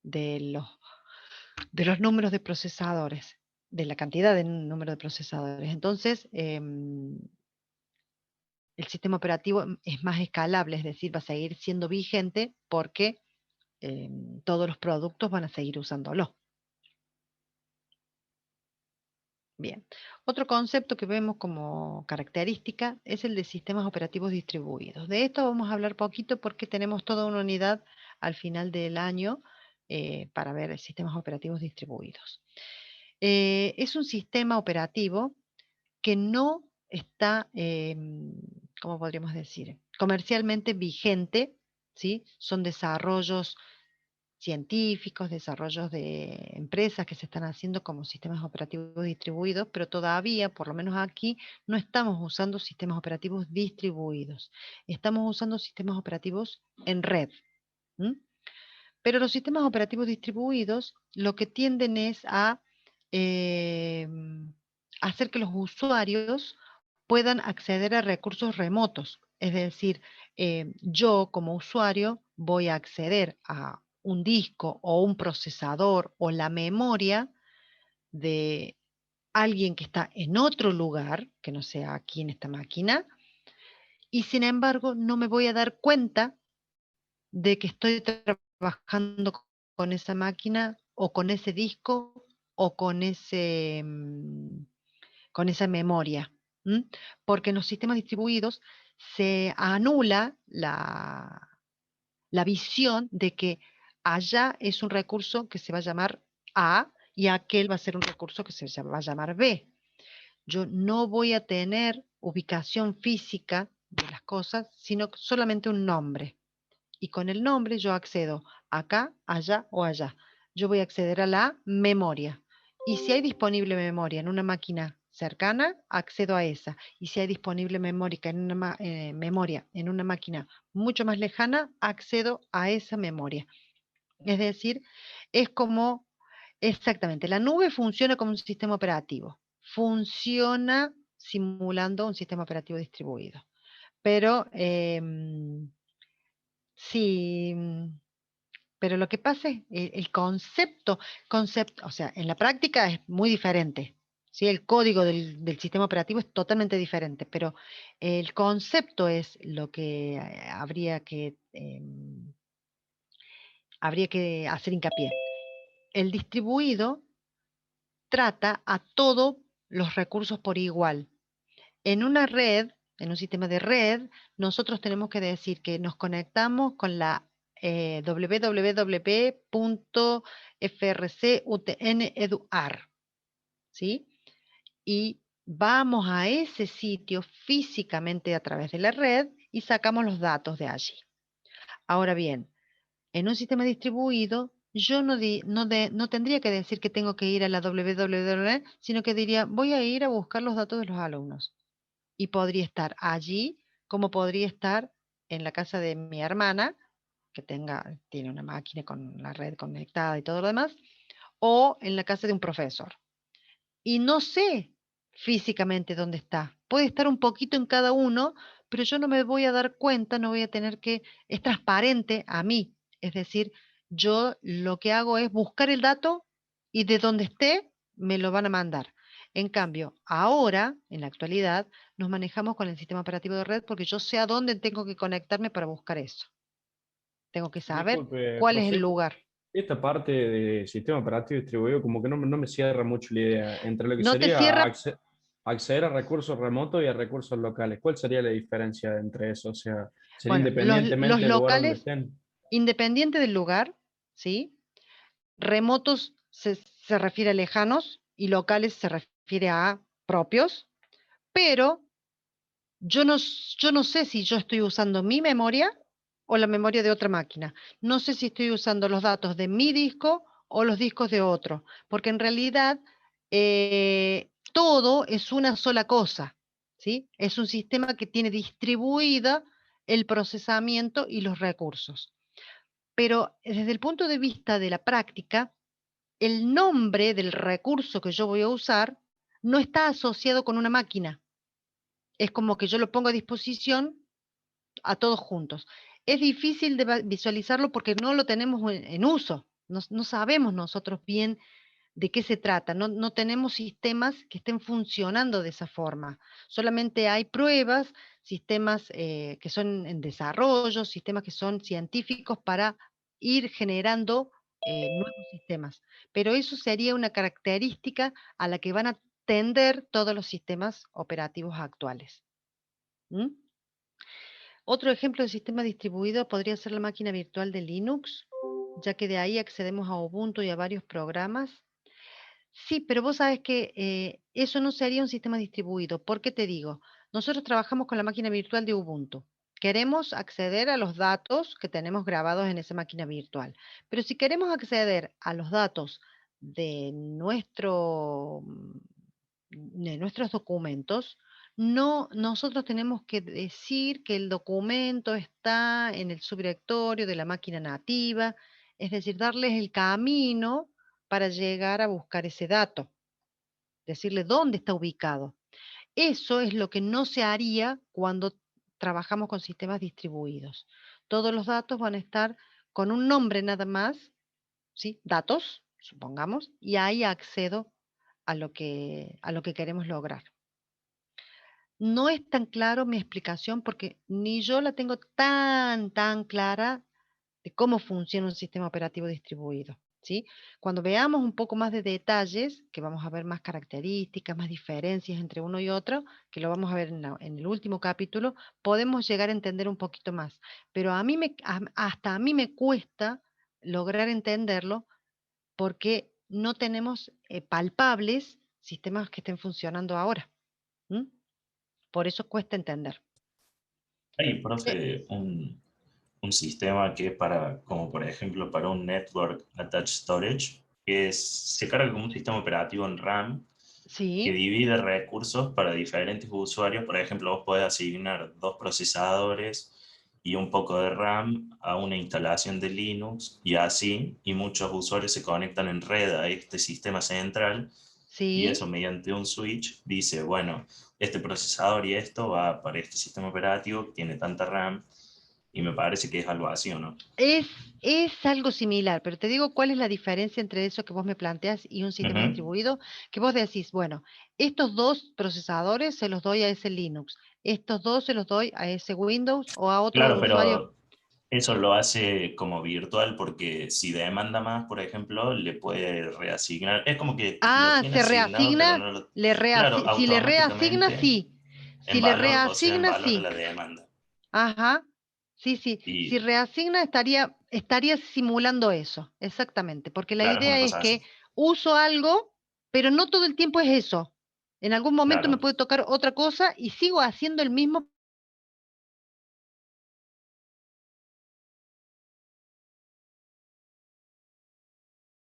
de los números de procesadores, de la cantidad de número de procesadores. Entonces, el sistema operativo es más escalable, es decir, va a seguir siendo vigente porque todos los productos van a seguir usándolo. Bien, otro concepto que vemos como característica es el de sistemas operativos distribuidos. De esto vamos a hablar poquito porque tenemos toda una unidad al final del año para ver sistemas operativos distribuidos. Es un sistema operativo que no está, ¿cómo podríamos decir? Comercialmente vigente, ¿sí? Son desarrollos científicos, desarrollos de empresas que se están haciendo como sistemas operativos distribuidos, pero todavía, por lo menos aquí, no estamos usando sistemas operativos distribuidos. Estamos usando sistemas operativos en red. Pero los sistemas operativos distribuidos lo que tienden es a hacer que los usuarios puedan acceder a recursos remotos. Es decir, yo como usuario voy a acceder a un disco o un procesador o la memoria de alguien que está en otro lugar, que no sea aquí en esta máquina, y sin embargo no me voy a dar cuenta de que estoy trabajando con esa máquina o con ese disco o con con esa memoria. Porque en los sistemas distribuidos se anula la visión de que allá es un recurso que se va a llamar A y aquel va a ser un recurso que se va a llamar B. Yo no voy a tener ubicación física de las cosas, sino solamente un nombre. Y con el nombre yo accedo acá, allá o allá. Yo voy a acceder a la memoria. Y si hay disponible memoria en una máquina cercana, accedo a esa. Y si hay disponible memoria en una máquina mucho más lejana, accedo a esa memoria. Es decir, es como, exactamente, la nube funciona como un sistema operativo. Funciona simulando un sistema operativo distribuido. Pero sí, pero lo que pasa es el concepto, o sea, en la práctica es muy diferente. ¿Sí? El código del sistema operativo es totalmente diferente, pero el concepto es lo que habría que hacer hincapié. El distribuido trata a todos los recursos por igual. En una red, en un sistema de red, nosotros tenemos que decir que nos conectamos con la www.frcutn.edu.ar, ¿sí? Y vamos a ese sitio físicamente a través de la red y sacamos los datos de allí. Ahora bien, en un sistema distribuido, yo no tendría que decir que tengo que ir a la www, sino que diría, voy a ir a buscar los datos de los alumnos. Y podría estar allí, como podría estar en la casa de mi hermana, que tiene una máquina con la red conectada y todo lo demás, o en la casa de un profesor. Y no sé físicamente dónde está. Puede estar un poquito en cada uno, pero yo no me voy a dar cuenta, no voy a tener es transparente a mí. Es decir, yo lo que hago es buscar el dato y de donde esté me lo van a mandar. En cambio, ahora, en la actualidad, nos manejamos con el sistema operativo de red porque yo sé a dónde tengo que conectarme para buscar eso. Tengo que saber Disculpe, cuál es el profe, lugar. esta parte de sistema operativo distribuido como que no me cierra mucho la idea entre lo que No te sería cierra. acceder a recursos remotos y a recursos locales. ¿Cuál sería la diferencia entre eso? O sea, ¿sería Bueno, los independientemente del lugar donde locales, estén? independiente del lugar, ¿sí? Remotos se refiere a lejanos y locales se refiere a propios, pero yo no sé si yo estoy usando mi memoria o la memoria de otra máquina. No sé si estoy usando los datos de mi disco o los discos de otro, porque en realidad todo es una sola cosa, ¿sí? Es un sistema que tiene distribuida el procesamiento y los recursos. Pero desde el punto de vista de la práctica, el nombre del recurso que yo voy a usar no está asociado con una máquina. Es como que yo lo pongo a disposición a todos juntos. Es difícil de visualizarlo porque no lo tenemos en uso. No sabemos nosotros bien de qué se trata. No tenemos sistemas que estén funcionando de esa forma. Solamente hay pruebas, sistemas que son en desarrollo, sistemas que son científicos para ir generando nuevos sistemas. Pero eso sería una característica a la que van a tender todos los sistemas operativos actuales. ¿Mm? Otro ejemplo de sistema distribuido podría ser la máquina virtual de Linux, ya que de ahí accedemos a Ubuntu y a varios programas. Sí, pero vos sabes que eso no sería un sistema distribuido. ¿Por qué te digo? Nosotros trabajamos con la máquina virtual de Ubuntu. Queremos acceder a los datos que tenemos grabados en esa máquina virtual. Pero si queremos acceder a los datos de de nuestros documentos, nosotros tenemos que decir que el documento está en el subdirectorio de la máquina nativa, es decir, darles el camino para llegar a buscar ese dato, decirle dónde está ubicado. Eso es lo que no se haría cuando trabajamos con sistemas distribuidos. Todos los datos van a estar con un nombre nada más, ¿sí? Datos, supongamos, y ahí accedo a lo que queremos lograr. No es tan claro mi explicación porque ni yo la tengo tan clara de cómo funciona un sistema operativo distribuido, ¿sí? Cuando veamos un poco más de detalles, que vamos a ver más características, más diferencias entre uno y otro, que lo vamos a ver en el último capítulo, podemos llegar a entender un poquito más. Pero hasta a mí me cuesta lograr entenderlo porque no tenemos palpables sistemas que estén funcionando ahora. ¿M? Por eso cuesta entender. Hay, profe, un sistema que es para, como por ejemplo, para un Network Attached Storage, que se carga como un sistema operativo en RAM que Sí, divide recursos para diferentes usuarios. Por ejemplo, vos podés asignar 2 procesadores y un poco de RAM a una instalación de Linux y así, y muchos usuarios se conectan en red a este sistema central y sí. eso mediante un switch dice, bueno, este procesador y esto va para este sistema operativo que tiene tanta RAM y me parece que es algo así, ¿o no? Es algo similar, pero te digo cuál es la diferencia entre eso que vos me planteas y un sistema Ujú. distribuido, que vos decís, bueno, estos dos procesadores se los doy a ese Linux, estos dos se los doy a ese Windows o a otro Claro, usuario. pero eso lo hace como virtual porque si demanda más, por ejemplo, le puede reasignar. Es como que lo Ah, tiene se asignado, pero reasigna, no lo... Claro, si le reasigna, automáticamente sí. en Si le valor, o sea, en reasigna, valor de sí. la demanda. Ajá, sí, sí. Si Y reasigna estaría simulando eso, exactamente, porque la claro, es idea una es cosa que así. uso algo, pero no todo el tiempo es eso. En algún momento me Claro, puede tocar otra cosa y sigo haciendo el mismo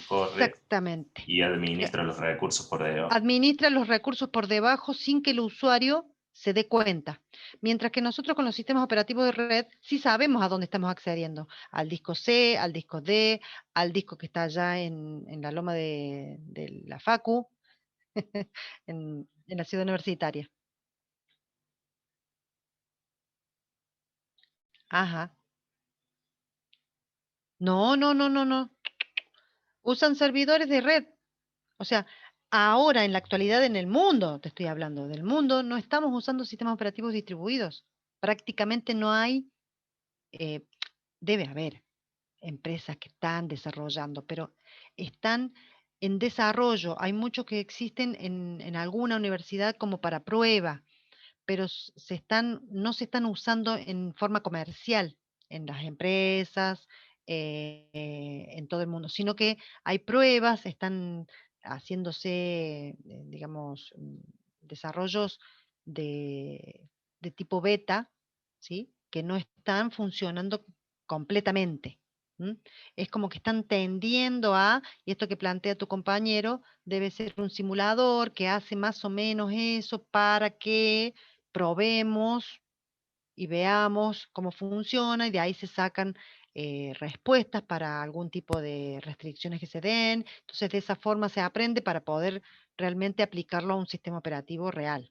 corre exactamente. y Pero administra los recursos por debajo. administra los recursos por debajo sin que el usuario se dé cuenta. Mientras que nosotros con los sistemas operativos de red sí sabemos a dónde estamos accediendo, al disco C, al disco D, al disco que está allá en la loma de la Facu, en la ciudad universitaria. Ajá. No, no, no, no, no. Usan servidores de red. O sea, ahora en la actualidad en el mundo, te estoy hablando del mundo, no estamos usando sistemas operativos distribuidos. Prácticamente no hay, eh, debe haber empresas que están desarrollando, pero están en desarrollo. Hay muchos que existen en alguna universidad como para prueba, pero no se están usando en forma comercial en las empresas, en todo el mundo, sino que hay pruebas, están haciéndose, digamos, desarrollos de tipo beta, ¿sí? Que no están funcionando completamente. ¿M? Es como que están tendiendo y esto que plantea tu compañero, debe ser un simulador que hace más o menos eso para que probemos y veamos cómo funciona y de ahí se sacan respuestas para algún tipo de restricciones que se den. Entonces, de esa forma se aprende para poder realmente aplicarlo a un sistema operativo real.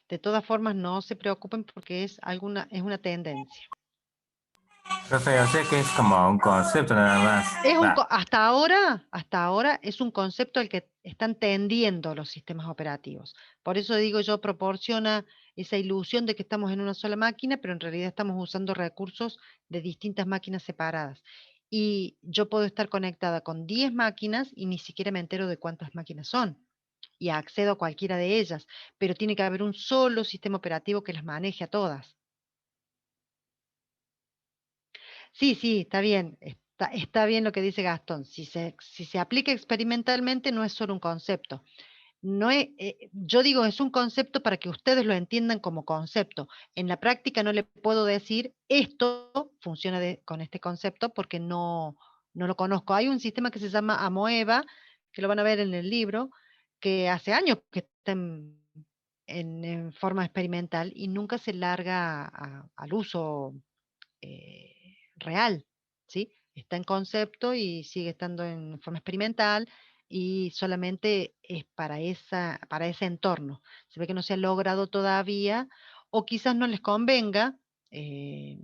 De todas formas, no se preocupen porque es una tendencia. Profe, o sea que es como un concepto nada más. Va. Hasta ahora es un concepto al que están tendiendo los sistemas operativos. Por eso digo yo, proporciona esa ilusión de que estamos en una sola máquina, pero en realidad estamos usando recursos de distintas máquinas separadas. Y yo puedo estar conectada con 10 máquinas y ni siquiera me entero de cuántas máquinas son. Y accedo a cualquiera de ellas, pero tiene que haber un solo sistema operativo que las maneje a todas. Sí, sí, está bien. Está bien lo que dice Gastón. Si se aplica experimentalmente, no es solo un concepto. Yo digo, es un concepto para que ustedes lo entiendan como concepto. En la práctica no le puedo decir esto funciona con este concepto porque no lo conozco. Hay un sistema que se llama Amoeba, que lo van a ver en el libro, que hace años que está en forma experimental y nunca se larga al uso real, ¿sí? Está en concepto y sigue estando en forma experimental y solamente es para ese entorno. Se ve que no se ha logrado todavía o quizás no les convenga eh,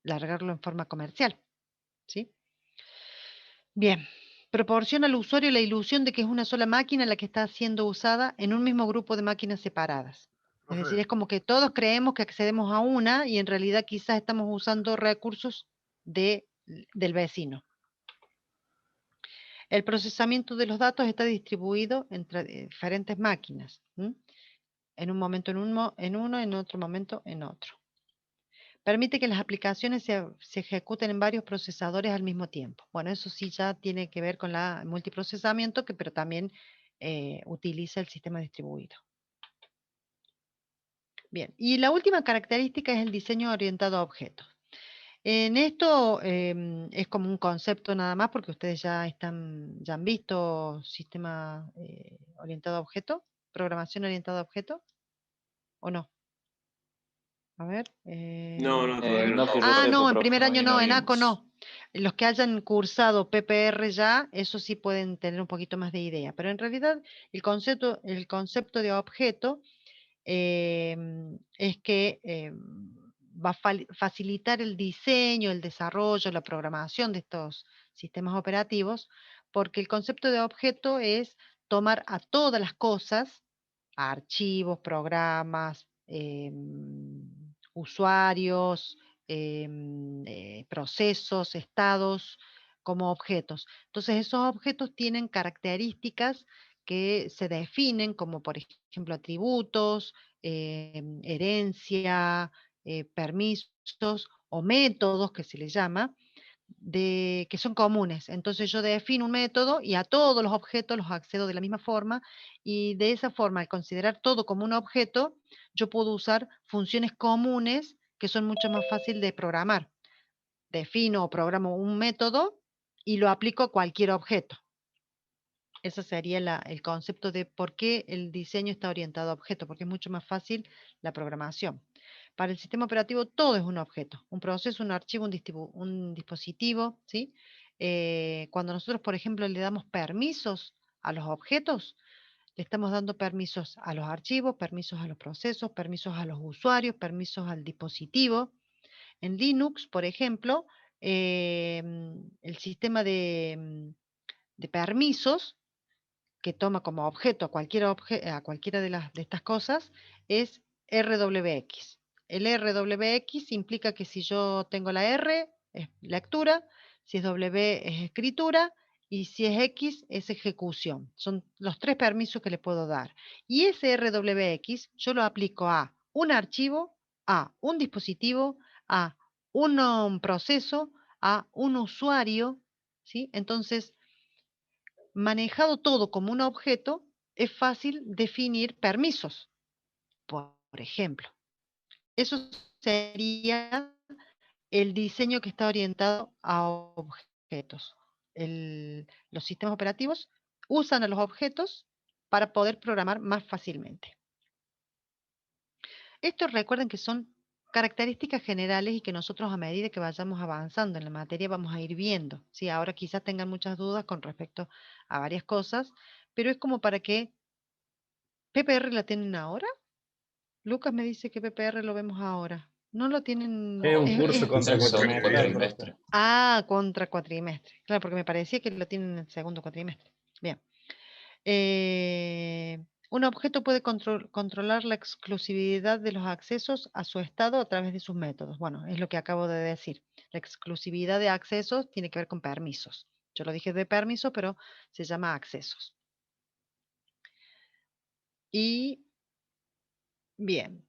largarlo en forma comercial, ¿sí? Bien, proporciona al usuario la ilusión de que es una sola máquina la que está siendo usada en un mismo grupo de máquinas separadas. Es decir, es como que todos creemos que accedemos a una y en realidad quizás estamos usando recursos del vecino. El procesamiento de los datos está distribuido entre diferentes máquinas. En un momento en uno, en otro momento en otro. Permite que las aplicaciones se ejecuten en varios procesadores al mismo tiempo. Bueno, eso sí ya tiene que ver con la multiprocesamiento, pero también utiliza el sistema distribuido. Bien, y la última característica es el diseño orientado a objetos. En esto es como un concepto nada más, porque ustedes ya han visto sistema orientado a objeto, programación orientada a objeto, ¿o no? A ver. No, todavía No que yo Ah, sepa, no, en profe, primer año ahí no, en ACO vimos. no. Los que hayan cursado PPR ya, eso sí pueden tener un poquito más de idea. Pero en realidad el concepto de objeto es que va a facilitar el diseño, el desarrollo, la programación de estos sistemas operativos, porque el concepto de objeto es tomar a todas las cosas, a archivos, programas, usuarios, procesos, estados, como objetos. Entonces, esos objetos tienen características que se definen como, por ejemplo, atributos, herencia, permisos o métodos que se les llama, que son comunes. Entonces yo defino un método y a todos los objetos los accedo de la misma forma y de esa forma, al considerar todo como un objeto, yo puedo usar funciones comunes que son mucho más fácil de programar. Defino o programo un método y lo aplico a cualquier objeto. Ese sería el concepto de por qué el diseño está orientado a objetos, porque es mucho más fácil la programación. Para el sistema operativo todo es un objeto, un proceso, un archivo, un dispositivo, ¿sí? Cuando nosotros, por ejemplo, le damos permisos a los objetos, le estamos dando permisos a los archivos, permisos a los procesos, permisos a los usuarios, permisos al dispositivo. En Linux, por ejemplo, el sistema de permisos que toma como objeto a cualquiera de estas cosas es RWX. El RWX implica que si yo tengo la R es lectura, si es W es escritura y si es X es ejecución. Son los tres permisos que le puedo dar. Y ese RWX yo lo aplico a un archivo, a un dispositivo, a un proceso, a un usuario, ¿sí? Entonces, manejado todo como un objeto, es fácil definir permisos, por ejemplo. Eso sería el diseño que está orientado a objetos. Los sistemas operativos usan a los objetos para poder programar más fácilmente. Estos recuerden que son características generales y que nosotros a medida que vayamos avanzando en la materia vamos a ir viendo. ¿Sí? Ahora quizás tengan muchas dudas con respecto a varias cosas, pero es como para que ¿PPR la tienen ahora? Lucas me dice que PPR lo vemos ahora. No lo tienen. Es un curso contra En segundo cuatrimestral, cuatrimestre. profe. Ah, contra cuatrimestre. Claro, porque me parecía que lo tienen en el segundo cuatrimestre. Bien. Un objeto puede controlar la exclusividad de los accesos a su estado a través de sus métodos. Bueno, es lo que acabo de decir. La exclusividad de accesos tiene que ver con permisos. Yo lo dije de permiso, pero se llama accesos. Y bien,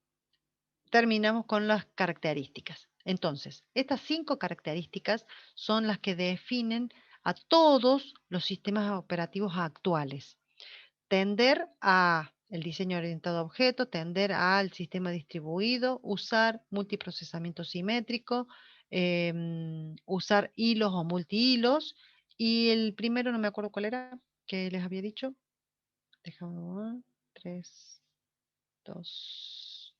terminamos con las características. Entonces, estas 5 características son las que definen a todos los sistemas operativos actuales. Tender a el diseño orientado a objetos, tender al sistema distribuido, usar multiprocesamiento simétrico, usar hilos o multihilos. Y el primero, no me acuerdo cuál era, que les había dicho. Déjame ver. 3, 2.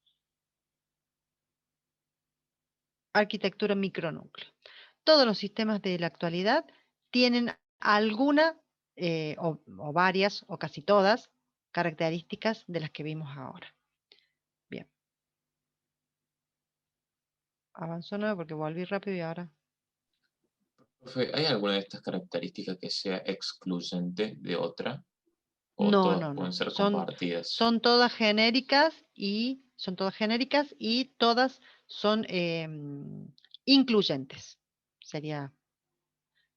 Arquitectura micronúcleo. Todos los sistemas de la actualidad tienen alguna o varias o casi todas características de las que vimos ahora. Bien. Avanzó 9 porque volví rápido y ahora. ¿hay alguna de estas características que sea excluyente de otra? ¿O No, todas no, pueden no. ser Son compartidas? todas genéricas y todas son incluyentes. Sería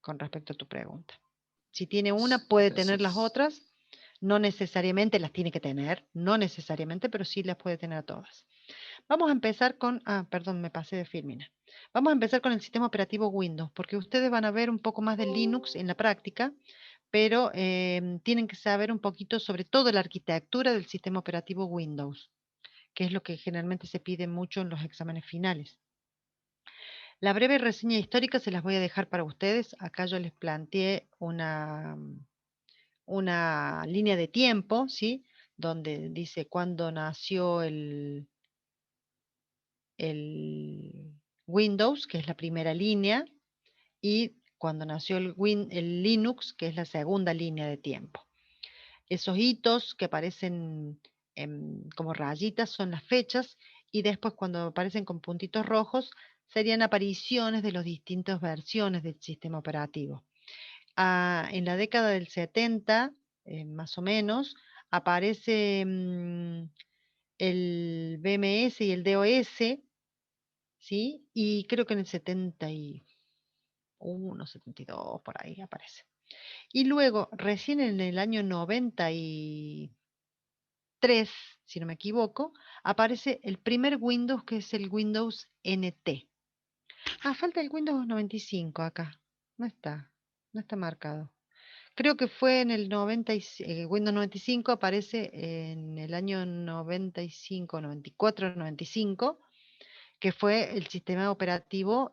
con respecto a tu pregunta. Si tiene una, puede tener las otras. No necesariamente las tiene que tener, no necesariamente, pero sí las puede tener a todas. Vamos a empezar con, perdón, me pasé de Firmina. Vamos a empezar con el sistema operativo Windows, porque ustedes van a ver un poco más de Linux en la práctica, pero tienen que saber un poquito sobre todo la arquitectura del sistema operativo Windows, que es lo que generalmente se pide mucho en los exámenes finales. La breve reseña histórica se las voy a dejar para ustedes. Acá yo les planteé una línea de tiempo, ¿sí? Donde dice cuándo nació el Windows, que es la primera línea, y cuando nació el Linux, que es la segunda línea de tiempo. Esos hitos que aparecen como rayitas son las fechas, y después cuando aparecen con puntitos rojos serían apariciones de las distintas versiones del sistema operativo. En la década del 70, más o menos, aparece el BMS y el DOS, ¿sí? Y creo que en el 71, 72, por ahí aparece. Y luego, recién en el año 93, si no me equivoco, aparece el primer Windows, que es el Windows NT. Falta el Windows 95 acá. No está marcado. Creo que fue en el Windows 95 aparece en el año 95, 94, 95, que fue el sistema operativo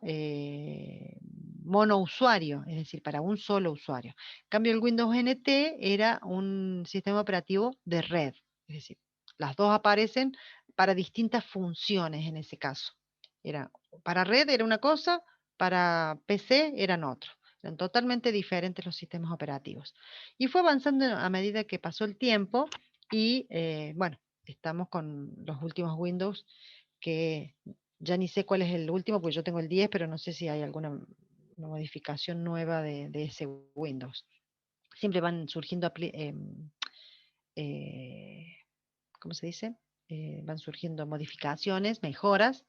monousuario, es decir, para un solo usuario. En cambio, el Windows NT era un sistema operativo de red, es decir, las dos aparecen para distintas funciones en ese caso. Para red era una cosa, para PC eran otro. Eran totalmente diferentes los sistemas operativos. Y fue avanzando a medida que pasó el tiempo y, bueno, estamos con los últimos Windows, que ya ni sé cuál es el último, porque yo tengo el 10, pero no sé si hay alguna modificación nueva de ese Windows. Siempre van surgiendo, ¿cómo se dice? Van surgiendo modificaciones, mejoras,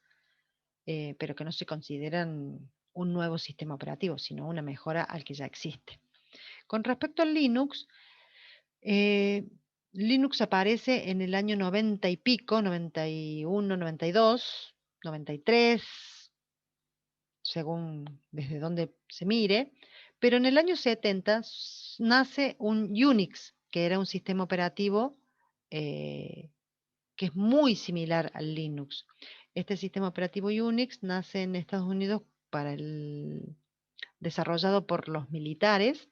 pero que no se consideran un nuevo sistema operativo, sino una mejora al que ya existe. Con respecto al Linux, Linux aparece en el año 90 y pico, 91, 92, 93, según desde donde se mire, pero en el año 70 nace un Unix, que era un sistema operativo que es muy similar al Linux. Este sistema operativo Unix nace en Estados Unidos desarrollado por los militares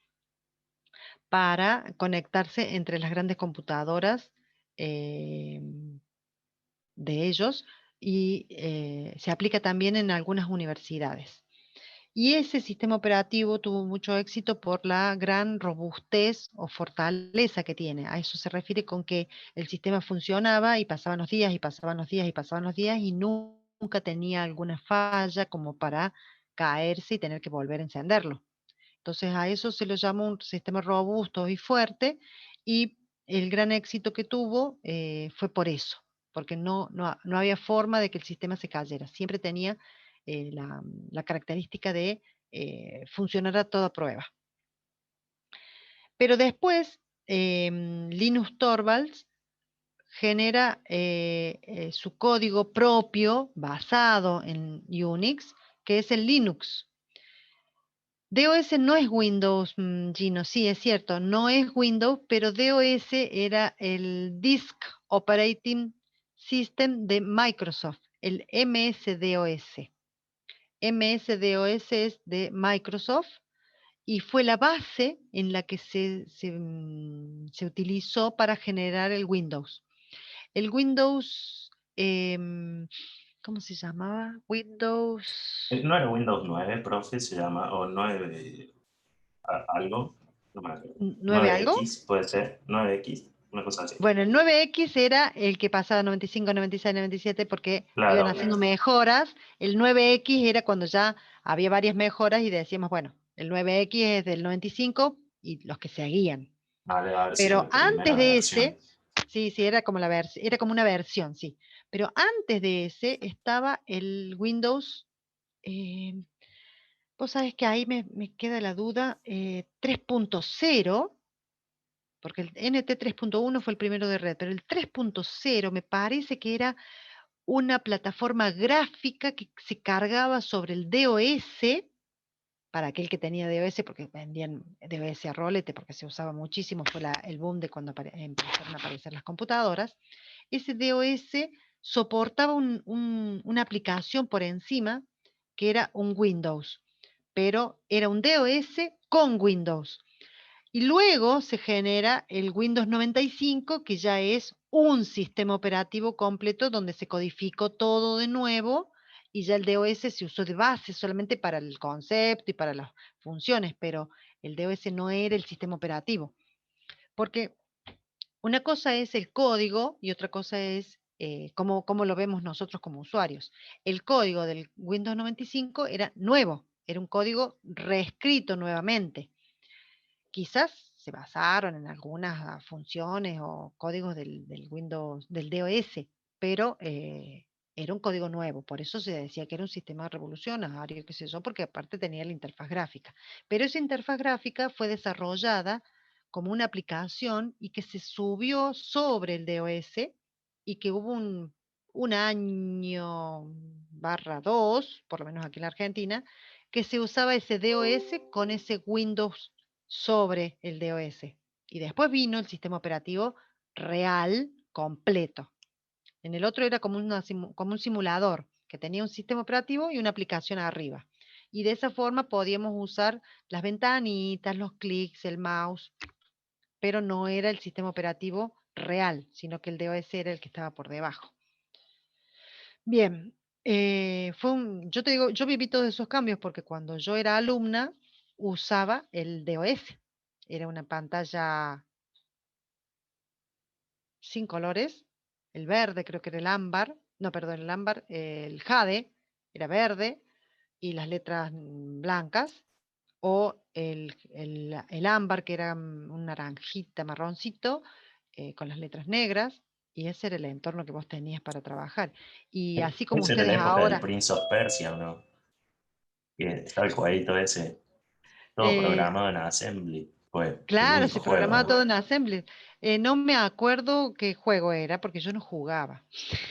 para conectarse entre las grandes computadoras de ellos, y se aplica también en algunas universidades. Y ese sistema operativo tuvo mucho éxito por la gran robustez o fortaleza que tiene. A eso se refiere con que el sistema funcionaba y pasaban los días y pasaban los días y pasaban los días y nunca tenía alguna falla como para caerse y tener que volver a encenderlo. Entonces a eso se lo llama un sistema robusto y fuerte, y el gran éxito que tuvo fue por eso, porque no había forma de que el sistema se cayera. Siempre tenía la característica de funcionar a toda prueba. Pero después, Linus Torvalds genera su código propio basado en Unix, que es el Linux. DOS no es Windows, Gino, sí, es cierto, no es Windows, pero DOS era el Disk Operating System de Microsoft, el MS-DOS. MS-DOS es de Microsoft y fue la base en la que se utilizó para generar el Windows. El Windows, ¿cómo se llamaba? Windows... ¿No era Windows 9, profe? Se llama, o 9 algo, no me acuerdo. ¿9 algo? 9X, puede ser, 9X, una cosa así. Bueno, el 9X era el que pasaba 95, 96, 97 porque Claro, iban haciendo mejoras. El 9X era cuando ya había varias mejoras y decíamos, bueno, El 9X es del 95 y los que seguían. Vale, a ver si Pero la primera antes de versión. ese, sí, era como era como una versión, sí. Pero antes de ese estaba el Windows, vos sabés que ahí me queda la duda, 3.0, porque el NT 3.1 fue el primero de red, pero el 3.0 me parece que era una plataforma gráfica que se cargaba sobre el DOS, para aquel que tenía DOS, porque vendían DOS a rolete, porque se usaba muchísimo, fue el boom de cuando empezaron a aparecer las computadoras. Ese DOS soportaba una aplicación por encima que era un Windows, pero era un DOS con Windows. Y luego se genera el Windows 95, que ya es un sistema operativo completo donde se codificó todo de nuevo y ya el DOS se usó de base solamente para el concepto y para las funciones, pero el DOS no era el sistema operativo. Porque una cosa es el código y otra cosa es cómo lo vemos nosotros como usuarios. El código del Windows 95 era nuevo, era un código reescrito nuevamente. Quizás se basaron en algunas funciones o códigos del Windows, del DOS, pero era un código nuevo, por eso se decía que era un sistema revolucionario, qué sé yo, porque aparte tenía la interfaz gráfica. Pero esa interfaz gráfica fue desarrollada como una aplicación y que se subió sobre el DOS y que hubo un año /2, por lo menos aquí en la Argentina, que se usaba ese DOS con ese Windows sobre el DOS. Y después vino el sistema operativo real, completo. En el otro era como un simulador, que tenía un sistema operativo y una aplicación arriba. Y de esa forma podíamos usar las ventanitas, los clics, el mouse, pero no era el sistema operativo real, sino que el DOS era el que estaba por debajo. Bien, yo te digo, yo viví todos esos cambios porque cuando yo era alumna usaba el DOS. Era una pantalla sin colores, el verde creo que era el ámbar, no, perdón, el ámbar, el jade era verde y las letras blancas, o el ámbar que era un naranjita, marroncito, con las letras negras, y ese era el entorno que vos tenías para trabajar. Y así como Esa era la ustedes época del ahora... Prince of Persia, ¿o no? Que estaba el jueguito ese, todo eh, programado en Assembly. Fue el Claro, único se juego, programaba ¿no? todo en Assembly. No me acuerdo qué juego era, porque yo no jugaba.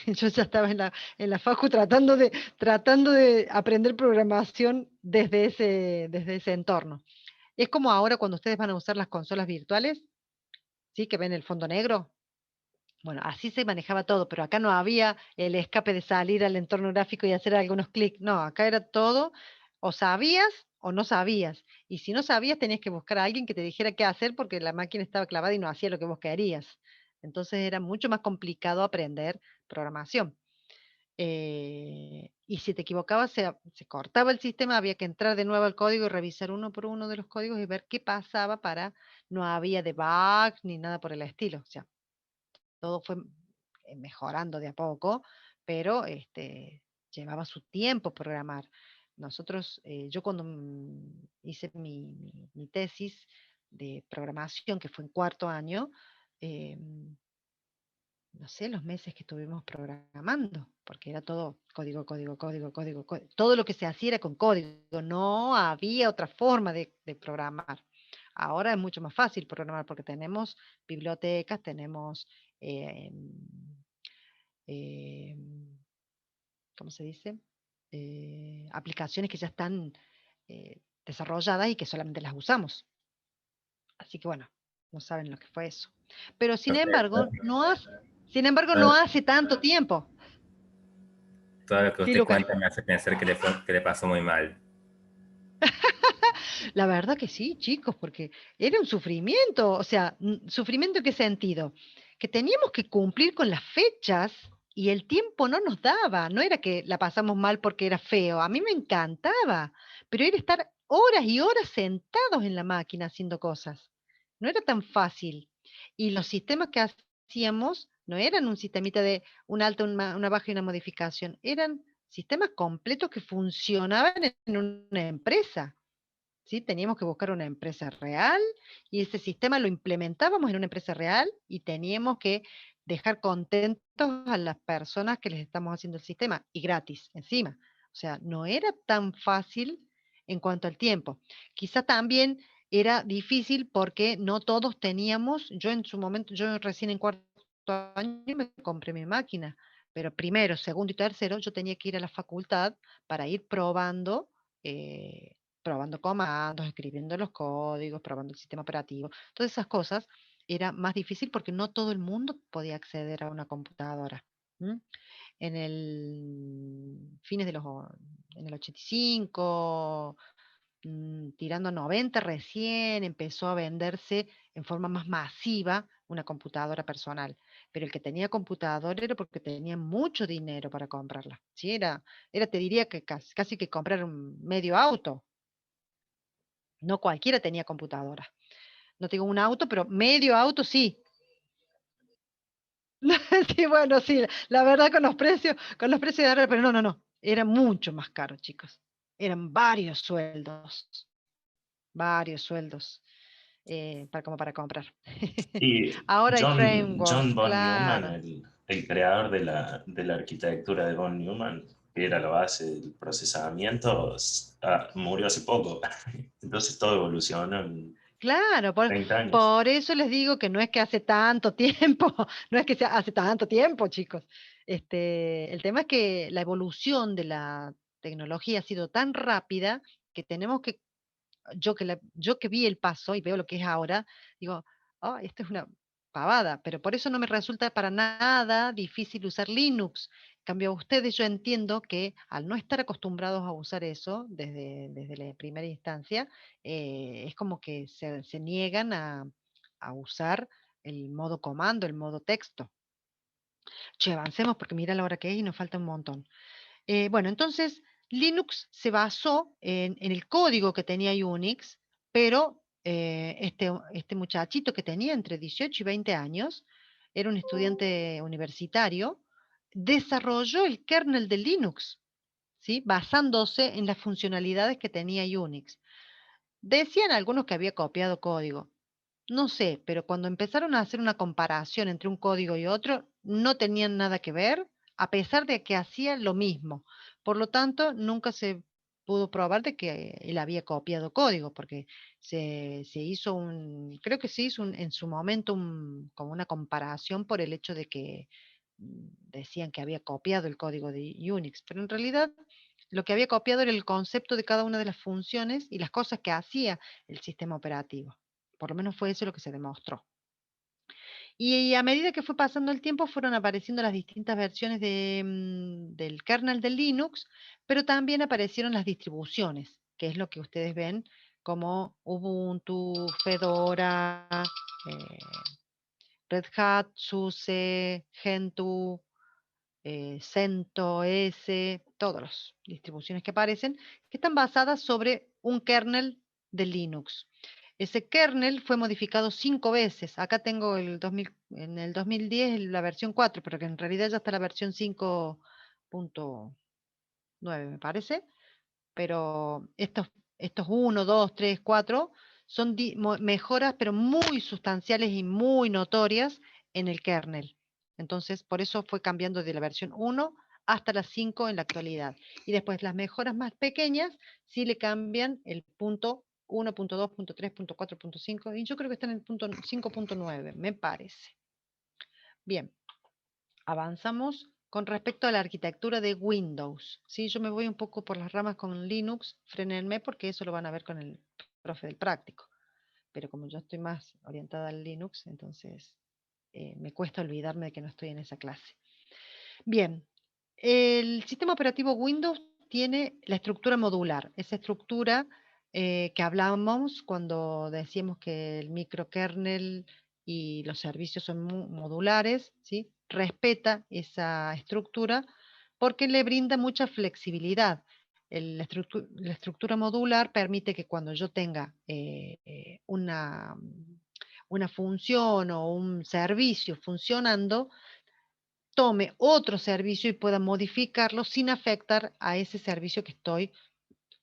Yo ya estaba en la facu tratando de aprender programación desde ese entorno. Es como ahora cuando ustedes van a usar las consolas virtuales, ¿sí? Que ven el fondo negro. Bueno, así se manejaba todo, pero acá no había el escape de salir al entorno gráfico y hacer algunos clics. No, acá era todo, o sabías o no sabías. Y si no sabías, tenías que buscar a alguien que te dijera qué hacer porque la máquina estaba clavada y no hacía lo que vos querías. Entonces era mucho más complicado aprender programación. Y si te equivocabas, se cortaba el sistema, había que entrar de nuevo al código y revisar uno por uno de los códigos y ver qué pasaba no había debug ni nada por el estilo. O sea, todo fue mejorando de a poco, pero llevaba su tiempo programar. Nosotros, yo cuando hice mi tesis de programación, que fue en cuarto año, no sé, los meses que estuvimos programando, porque era todo código, código, código, código, código. Todo lo que se hacía era con código, no había otra forma de programar. Ahora es mucho más fácil programar porque tenemos bibliotecas, tenemos, eh, eh, ¿cómo se dice? Aplicaciones que ya están desarrolladas y que solamente las usamos. Así que bueno, no saben lo que fue eso. Pero sin embargo, no hace tanto tiempo. Todo lo que Sí, usted Lucas. cuenta me hace pensar que le pasó muy mal. La verdad que sí, chicos, porque era un sufrimiento. O sea, ¿sufrimiento en qué sentido? Que teníamos que cumplir con las fechas y el tiempo no nos daba. No era que la pasamos mal porque era feo. A mí me encantaba, pero era estar horas y horas sentados en la máquina haciendo cosas. No era tan fácil. Y los sistemas que hacíamos no eran un sistemita de un alta, una baja y una modificación. Eran sistemas completos que funcionaban en una empresa. ¿sí? Teníamos que buscar una empresa real y ese sistema lo implementábamos en una empresa real y teníamos que dejar contentos a las personas que les estamos haciendo el sistema y gratis encima. O sea, no era tan fácil en cuanto al tiempo. Quizá también era difícil porque no todos teníamos, yo en su momento, yo recién en cuarto año me compré mi máquina, pero primero, segundo y tercero yo tenía que ir a la facultad para ir probando comandos, escribiendo los códigos, probando el sistema operativo, todas esas cosas, era más difícil porque no todo el mundo podía acceder a una computadora. ¿M? En el fines de en el 85, tirando a 90 recién empezó a venderse en forma más masiva una computadora personal. Pero el que tenía computadora era porque tenía mucho dinero para comprarla. ¿Sí? Te diría que casi que comprar un medio auto. No cualquiera tenía computadora. No tengo un auto, pero medio auto sí. Sí, bueno, sí, la verdad con los precios de ahora, pero no, era mucho más caro, chicos. Eran varios sueldos como para comprar. Y Ahora hay John frameworks, von Neumann, claro. el creador de la arquitectura de von Neumann, que era la base del procesamiento, murió hace poco. Entonces todo evolucionó en Claro, 30 años. por eso les digo que no es que hace tanto tiempo, no es que hace tanto tiempo, chicos. El tema es que la evolución de la tecnología ha sido tan rápida que tenemos que yo que vi el paso y veo lo que es ahora, digo, oh, esto es una pavada, pero por eso no me resulta para nada difícil usar Linux. En cambio, a ustedes yo entiendo que al no estar acostumbrados a usar eso desde la primera instancia, es como que se niegan a usar el modo comando, el modo texto. Che, avancemos porque mira la hora que es y nos falta un montón. Bueno, entonces Linux se basó en el código que tenía Unix, pero este muchachito que tenía entre 18 y 20 años, era un estudiante universitario, desarrolló el kernel de Linux, ¿sí? Basándose en las funcionalidades que tenía Unix. Decían algunos que había copiado código. No sé, pero cuando empezaron a hacer una comparación entre un código y otro, no tenían nada que ver, a pesar de que hacía lo mismo. Por lo tanto, nunca se pudo probar de que él había copiado código, porque se hizo creo que se hizo en su momento como una comparación por el hecho de que decían que había copiado el código de Unix, pero en realidad lo que había copiado era el concepto de cada una de las funciones y las cosas que hacía el sistema operativo. Por lo menos fue eso lo que se demostró. Y a medida que fue pasando el tiempo, fueron apareciendo las distintas versiones del kernel de Linux, pero también aparecieron las distribuciones, que es lo que ustedes ven como Ubuntu, Fedora, eh, Red Hat, SUSE, Gentoo, CentOS, todas las distribuciones que aparecen, que están basadas sobre un kernel de Linux. Ese kernel fue modificado 5 veces. Acá tengo en el 2010 la versión 4, pero que en realidad ya está la versión 5.9, me parece. Pero estos 1, 2, 3, 4 son mejoras, pero muy sustanciales y muy notorias en el kernel. Entonces, por eso fue cambiando de la versión 1 hasta la 5 en la actualidad. Y después las mejoras más pequeñas sí le cambian el punto 1.2, punto 3, punto 4, punto 5, y yo creo que está en el punto 5.9, me parece. Bien, avanzamos con respecto a la arquitectura de Windows. ¿Sí? Yo me voy un poco por las ramas con Linux, frenenme porque eso lo van a ver con el profe del práctico. Pero como yo estoy más orientada al Linux, entonces me cuesta olvidarme de que no estoy en esa clase. Bien, el sistema operativo Windows tiene la estructura modular, esa estructura que hablábamos cuando decíamos que el microkernel y los servicios son modulares, ¿sí? Respeta esa estructura porque le brinda mucha flexibilidad. La estructura modular permite que cuando yo tenga una función o un servicio funcionando, tome otro servicio y pueda modificarlo sin afectar a ese servicio que estoy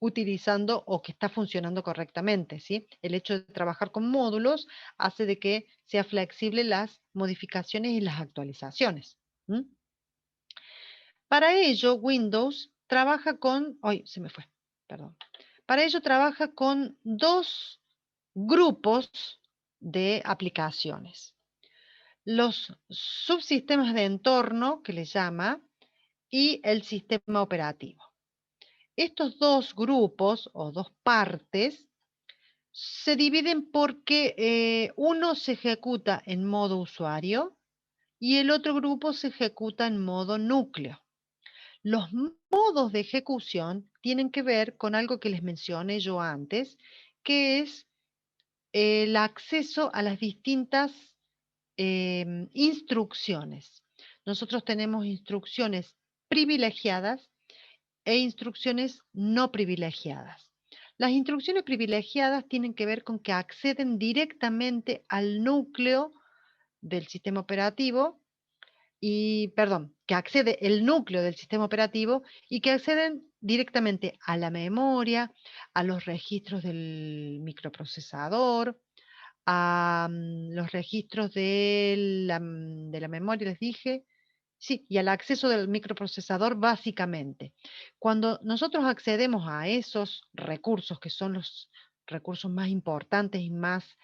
utilizando o que está funcionando correctamente, ¿sí? El hecho de trabajar con módulos hace de que sea flexible las modificaciones y las actualizaciones. ¿Mm? Para ello, Windows trabaja con... ¡Ay, se me fue! Perdón. Para ello trabaja con dos grupos de aplicaciones. Los subsistemas de entorno, que le llama, y el sistema operativo. Estos dos grupos o dos partes se dividen porque uno se ejecuta en modo usuario y el otro grupo se ejecuta en modo núcleo. Los modos de ejecución tienen que ver con algo que les mencioné yo antes, que es el acceso a las distintas instrucciones. Nosotros tenemos instrucciones privilegiadas e instrucciones no privilegiadas. Las instrucciones privilegiadas tienen que ver con que acceden directamente al núcleo del sistema operativo que accede el núcleo del sistema operativo y que acceden directamente a la memoria, a los registros del microprocesador, a los registros de la memoria, les dije, sí, y al acceso del microprocesador básicamente. Cuando nosotros accedemos a esos recursos, que son los recursos más importantes y más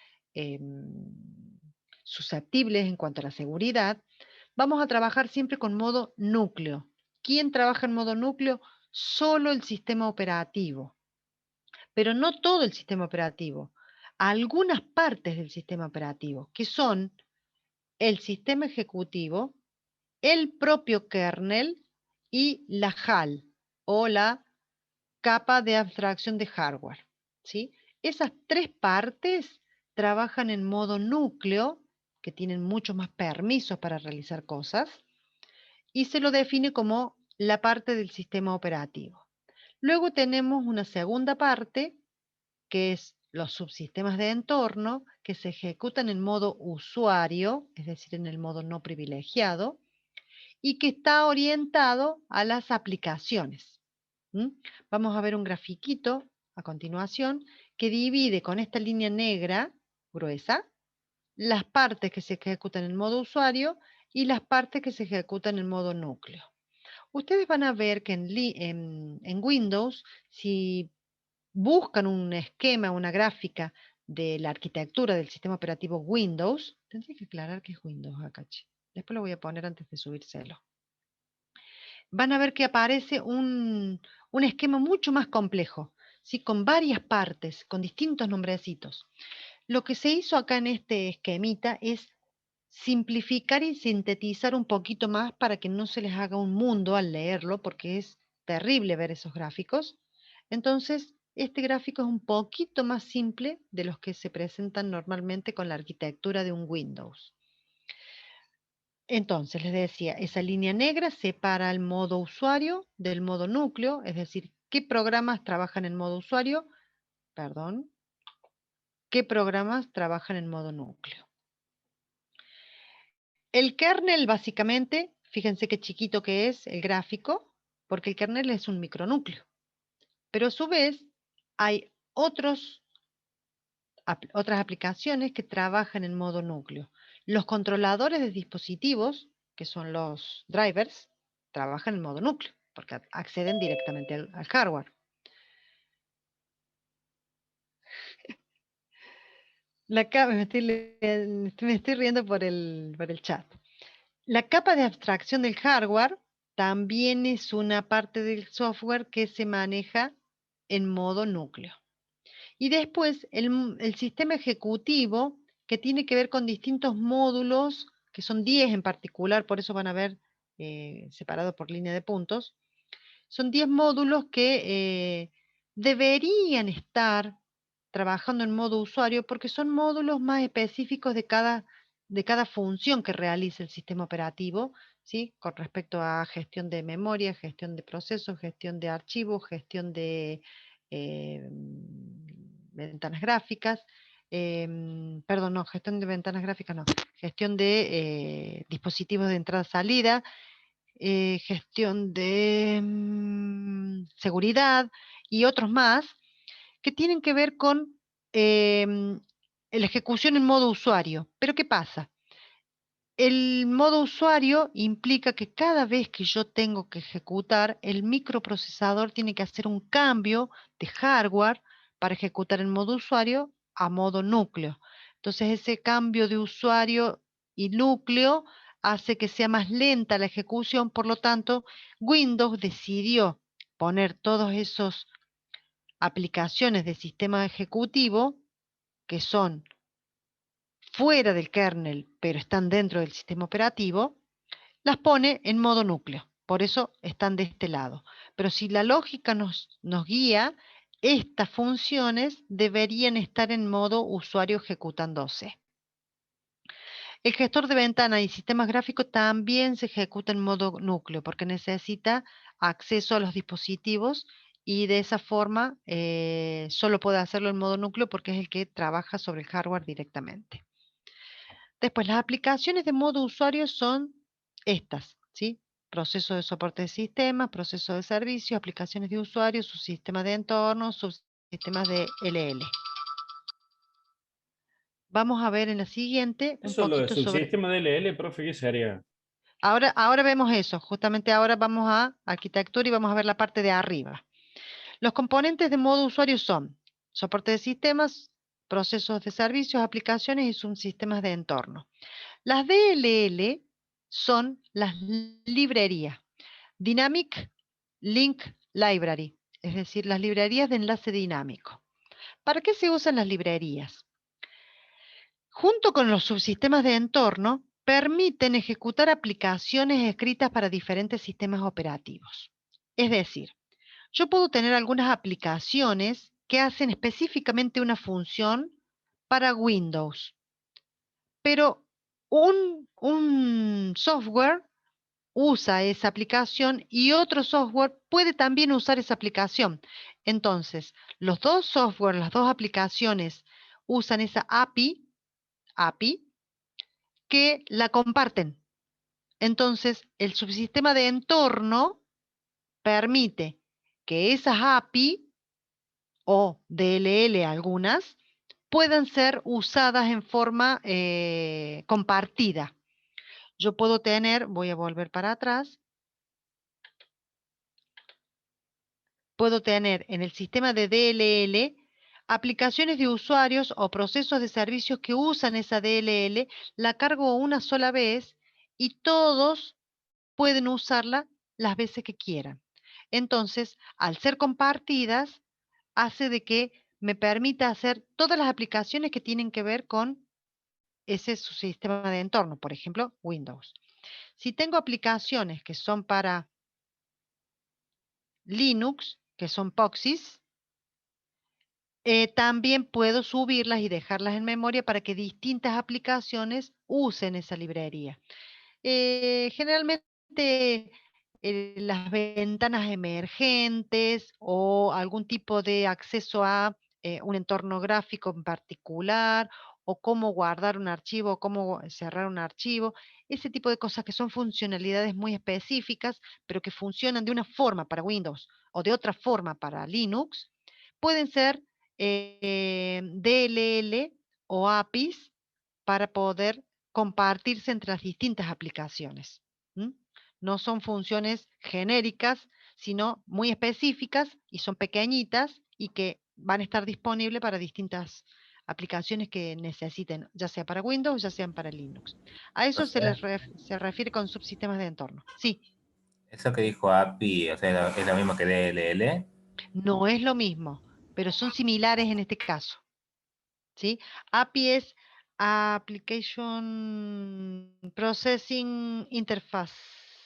susceptibles en cuanto a la seguridad, vamos a trabajar siempre con modo núcleo. ¿Quién trabaja en modo núcleo? Solo el sistema operativo, pero no todo el sistema operativo. Algunas partes del sistema operativo, que son el sistema ejecutivo, el propio kernel y la HAL, o la capa de abstracción de hardware, ¿sí? Esas tres partes trabajan en modo núcleo, que tienen muchos más permisos para realizar cosas, y se lo define como la parte del sistema operativo. Luego tenemos una segunda parte, que es los subsistemas de entorno, que se ejecutan en modo usuario, es decir, en el modo no privilegiado, y que está orientado a las aplicaciones. ¿Mm? Vamos a ver un grafiquito a continuación que divide con esta línea negra gruesa las partes que se ejecutan en modo usuario y las partes que se ejecutan en modo núcleo. Ustedes van a ver que en Windows, si buscan un esquema, una gráfica de la arquitectura del sistema operativo Windows, tendría que aclarar que es Windows acá, después lo voy a poner antes de subírselo. Van a ver que aparece un esquema mucho más complejo, ¿sí? Con varias partes, con distintos nombrecitos. Lo que se hizo acá en este esquemita es simplificar y sintetizar un poquito más para que no se les haga un mundo al leerlo, porque es terrible ver esos gráficos. Entonces, este gráfico es un poquito más simple de los que se presentan normalmente con la arquitectura de un Windows. Entonces, les decía, esa línea negra separa el modo usuario del modo núcleo, es decir, qué programas trabajan en modo usuario, perdón, qué programas trabajan en modo núcleo. El kernel, básicamente, fíjense qué chiquito que es el gráfico, porque el kernel es un micronúcleo. Pero a su vez, hay otras aplicaciones que trabajan en modo núcleo. Los controladores de dispositivos, que son los drivers, trabajan en modo núcleo, porque acceden directamente al hardware. Me estoy riendo por el chat. La capa de abstracción del hardware también es una parte del software que se maneja en modo núcleo. Y después el sistema ejecutivo, que tiene que ver con distintos módulos, que son 10 en particular, por eso van a ver separados por línea de puntos. Son 10 módulos que deberían estar trabajando en modo usuario porque son módulos más específicos de cada función que realiza el sistema operativo, ¿sí? Con respecto a gestión de memoria, gestión de procesos, gestión de archivos, gestión de ventanas gráficas, perdón, no, gestión de ventanas gráficas no, gestión de dispositivos de entrada-salida, gestión de seguridad y otros más, que tienen que ver con la ejecución en modo usuario. Pero ¿qué pasa? El modo usuario implica que cada vez que yo tengo que ejecutar, el microprocesador tiene que hacer un cambio de hardware para ejecutar en modo usuario a modo núcleo. Entonces ese cambio de usuario y núcleo hace que sea más lenta la ejecución, por lo tanto, Windows decidió poner todas esas aplicaciones de sistema ejecutivo que son fuera del kernel, pero están dentro del sistema operativo, las pone en modo núcleo. Por eso están de este lado. Pero si la lógica nos guía, estas funciones deberían estar en modo usuario ejecutándose. El gestor de ventana y sistemas gráficos también se ejecuta en modo núcleo porque necesita acceso a los dispositivos y de esa forma solo puede hacerlo en modo núcleo porque es el que trabaja sobre el hardware directamente. Después, las aplicaciones de modo usuario son estas, ¿sí? Proceso de soporte de sistemas, proceso de servicios, aplicaciones de usuario, subsistemas de entorno, subsistemas de LL. Vamos a ver en la siguiente un Eso lo de poquito sobre... subsistema DLL, profe, ¿qué sería? Ahora vemos eso, justamente ahora vamos a arquitectura y vamos a ver la parte de arriba. Los componentes de modo usuario son soporte de sistemas, procesos de servicios, aplicaciones y subsistemas de entorno. Las DLL son las librerías, Dynamic Link Library, es decir, las librerías de enlace dinámico. ¿Para qué se usan las librerías? Junto con los subsistemas de entorno, permiten ejecutar aplicaciones escritas para diferentes sistemas operativos. Es decir, yo puedo tener algunas aplicaciones que hacen específicamente una función para Windows, pero un software usa esa aplicación y otro software puede también usar esa aplicación. Entonces, los dos software, las dos aplicaciones usan esa API que la comparten. Entonces, el subsistema de entorno permite que esas API o DLL algunas puedan ser usadas en forma compartida. Yo puedo tener, voy a volver para atrás, puedo tener en el sistema de DLL aplicaciones de usuarios o procesos de servicios que usan esa DLL, la cargo una sola vez y todos pueden usarla las veces que quieran. Entonces, al ser compartidas, hace de que me permita hacer todas las aplicaciones que tienen que ver con ese sistema de entorno, por ejemplo, Windows. Si tengo aplicaciones que son para Linux, que son POXIS, también puedo subirlas y dejarlas en memoria para que distintas aplicaciones usen esa librería. Generalmente las ventanas emergentes o algún tipo de acceso a un entorno gráfico en particular o cómo guardar un archivo, cómo cerrar un archivo, ese tipo de cosas que son funcionalidades muy específicas, pero que funcionan de una forma para Windows o de otra forma para Linux, pueden ser DLL o APIs para poder compartirse entre las distintas aplicaciones. No son funciones genéricas, sino muy específicas y son pequeñitas y que van a estar disponibles para distintas aplicaciones que necesiten, ya sea para Windows, ya sean para Linux. A eso se refiere con subsistemas de entorno. Sí. Eso que dijo API, o sea, ¿es lo mismo que DLL? No es lo mismo, pero son similares en este caso. ¿Sí? API es Application Processing Interface,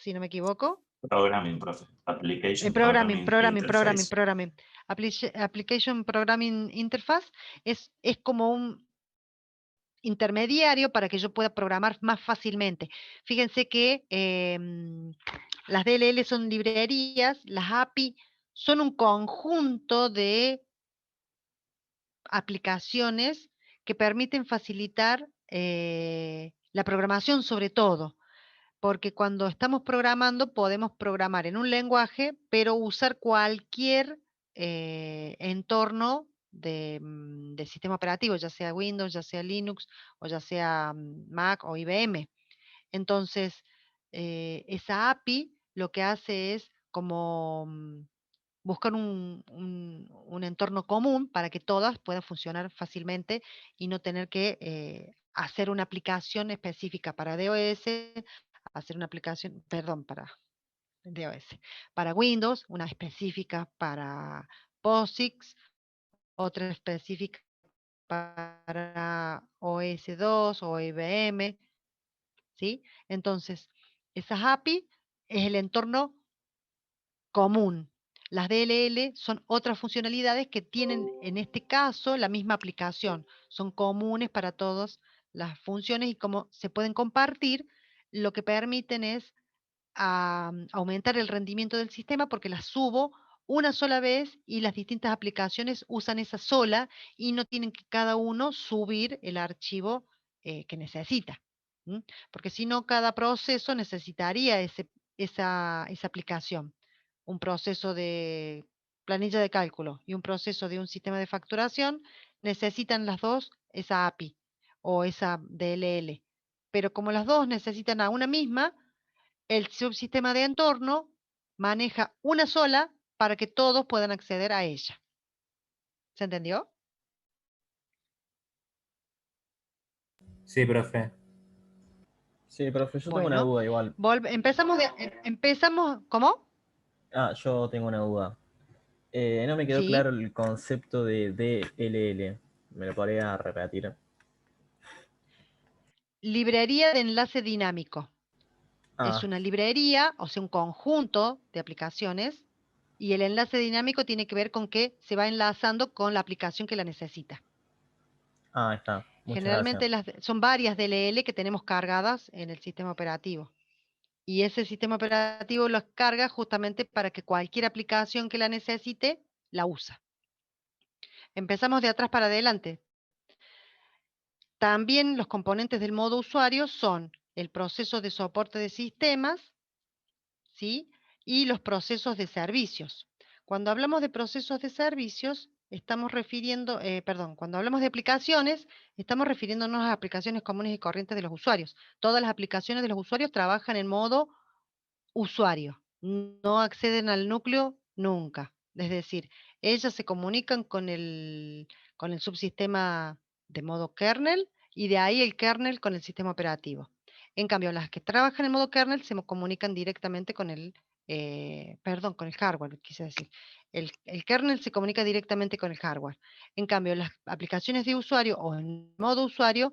si no me equivoco. Programming, profe. Application Programming. Interface. Application Programming Interface es como un intermediario para que yo pueda programar más fácilmente. Fíjense que las DLL son librerías, las API son un conjunto de aplicaciones que permiten facilitar la programación sobre todo, porque cuando estamos programando podemos programar en un lenguaje, pero usar cualquier entorno de sistema operativo, ya sea Windows, ya sea Linux, o ya sea Mac o IBM. Entonces, esa API lo que hace es como buscar un entorno común para que todas puedan funcionar fácilmente y no tener que hacer una aplicación específica para DOS, hacer una aplicación, perdón, para DOS, para Windows, una específica para POSIX, otra específica para OS2 o IBM, ¿sí? Entonces, esas API es el entorno común. Las DLL son otras funcionalidades que tienen, en este caso, la misma aplicación. Son comunes para todas las funciones y como se pueden compartir, lo que permiten es aumentar el rendimiento del sistema porque las subo una sola vez y las distintas aplicaciones usan esa sola y no tienen que cada uno subir el archivo que necesita. Porque si no, cada proceso necesitaría esa aplicación. Un proceso de planilla de cálculo y un proceso de un sistema de facturación necesitan las dos esa API o esa DLL. Pero como las dos necesitan a una misma, el subsistema de entorno maneja una sola para que todos puedan acceder a ella. ¿Se entendió? Sí, profe. Sí, profe, yo tengo una Bueno, duda igual. empezamos, ¿cómo? Yo tengo una duda. No me quedó Sí. claro el concepto de DLL. ¿Me lo podría repetir? Librería de enlace dinámico. Es Ah, una librería, o sea, un conjunto de aplicaciones, y el enlace dinámico tiene que ver con que se va enlazando con la aplicación que la necesita. ahí está. Muchas Generalmente gracias. son varias DLL que tenemos cargadas en el sistema operativo. Y ese sistema operativo los carga justamente para que cualquier aplicación que la necesite, la usa. Empezamos de atrás para adelante. También los componentes del modo usuario son el proceso de soporte de sistemas, ¿sí? Y los procesos de servicios. Cuando hablamos de procesos de servicios, estamos refiriendo, cuando hablamos de aplicaciones, estamos refiriéndonos a aplicaciones comunes y corrientes de los usuarios. Todas las aplicaciones de los usuarios trabajan en modo usuario, no acceden al núcleo nunca. Es decir, ellas se comunican con el subsistema de modo kernel y de ahí el kernel con el sistema operativo. En cambio, las que trabajan en modo kernel se comunican directamente con con el hardware, quise decir. El kernel se comunica directamente con el hardware. En cambio, las aplicaciones de usuario o en modo usuario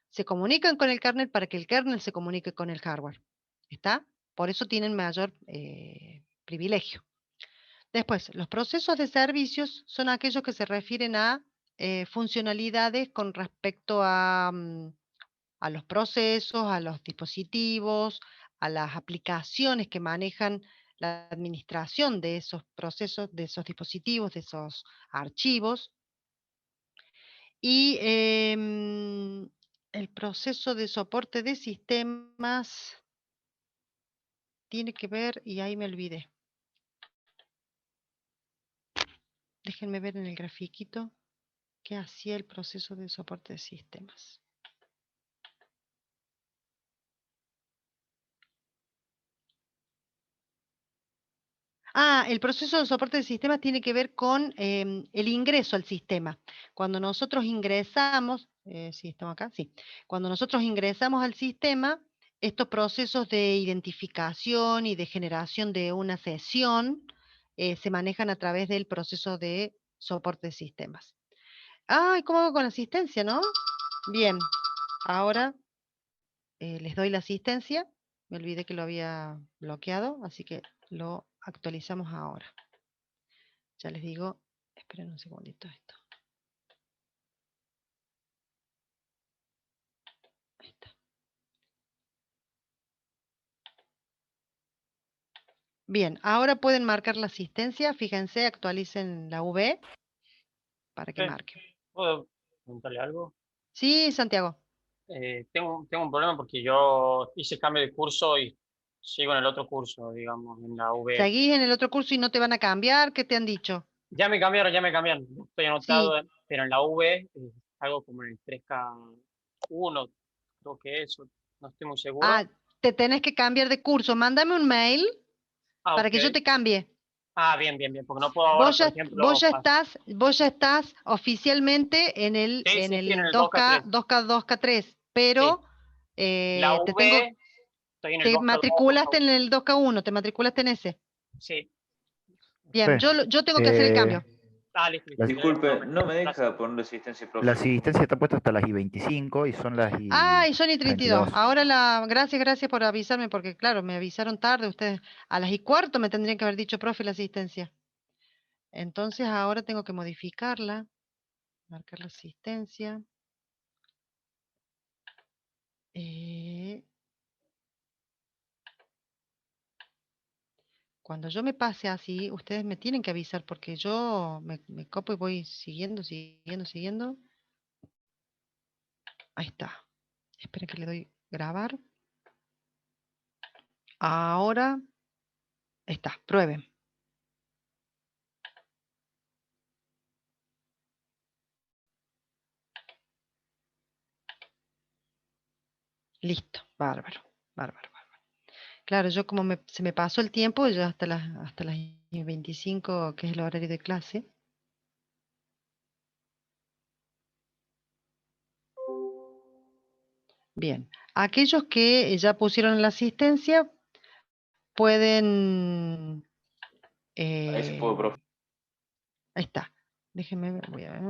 se comunican con el kernel para que el kernel se comunique con el hardware. ¿Está? Por eso tienen mayor privilegio. Después, los procesos de servicios son aquellos que se refieren a funcionalidades con respecto a los procesos, a los dispositivos, a las aplicaciones que manejan la administración de esos procesos, de esos dispositivos, de esos archivos. Y el proceso de soporte de sistemas tiene que ver, y ahí me olvidé. Déjenme ver en el grafiquito qué hacía el proceso de soporte de sistemas. El proceso de soporte de sistemas tiene que ver con el ingreso al sistema. Cuando nosotros ingresamos, sí, estamos acá, sí. Cuando nosotros ingresamos al sistema, estos procesos de identificación y de generación de una sesión se manejan a través del proceso de soporte de sistemas. ¿Cómo hago con asistencia, no? Bien, ahora les doy la asistencia. Me olvidé que lo había bloqueado, así que lo actualizamos ahora. Ya les digo, esperen un segundito esto. Ahí está. Bien, ahora pueden marcar la asistencia. Fíjense, actualicen la V para que marquen. ¿Puedo preguntarle algo? Sí, Santiago. Tengo un problema porque yo hice cambio de curso y sigo en el otro curso, digamos, en la UB. ¿Seguís en el otro curso y no te van a cambiar? ¿Qué te han dicho? Ya me cambiaron. Estoy anotado, pero en la V algo como en el 3K1, creo que eso, no estoy muy seguro. Ah, te tenés que cambiar de curso. Mándame un mail para que yo Ok. te cambie. Bien, porque no puedo ahora, por ejemplo... Vos ya estás oficialmente en el, Sí, en sí, estoy en el el 2K, 2K3, pero La te V, tengo, estoy en el te 2K2. matriculaste en el 2K1, te matriculaste en ese. Sí. Bien, yo tengo que hacer el cambio. Listo. Disculpe, no me deja poner resistencia, profe. La asistencia está puesta hasta las I-25 y son las Y son I-32. 32. Ahora gracias por avisarme, porque claro, me avisaron tarde ustedes. A las I-15 me tendrían que haber dicho, profe, la asistencia. Entonces ahora tengo que modificarla. Marcar la asistencia. Cuando yo me pase así, ustedes me tienen que avisar porque yo me copo y voy siguiendo. Ahí está. Esperen que le doy grabar. Ahora está, prueben. Listo, bárbaro. Claro, yo como se me pasó el tiempo, ya hasta las 25, que es el horario de clase. Bien, aquellos que ya pusieron la asistencia pueden... Ahí sí puedo, profe. Ahí está. Déjenme ver, voy a ver.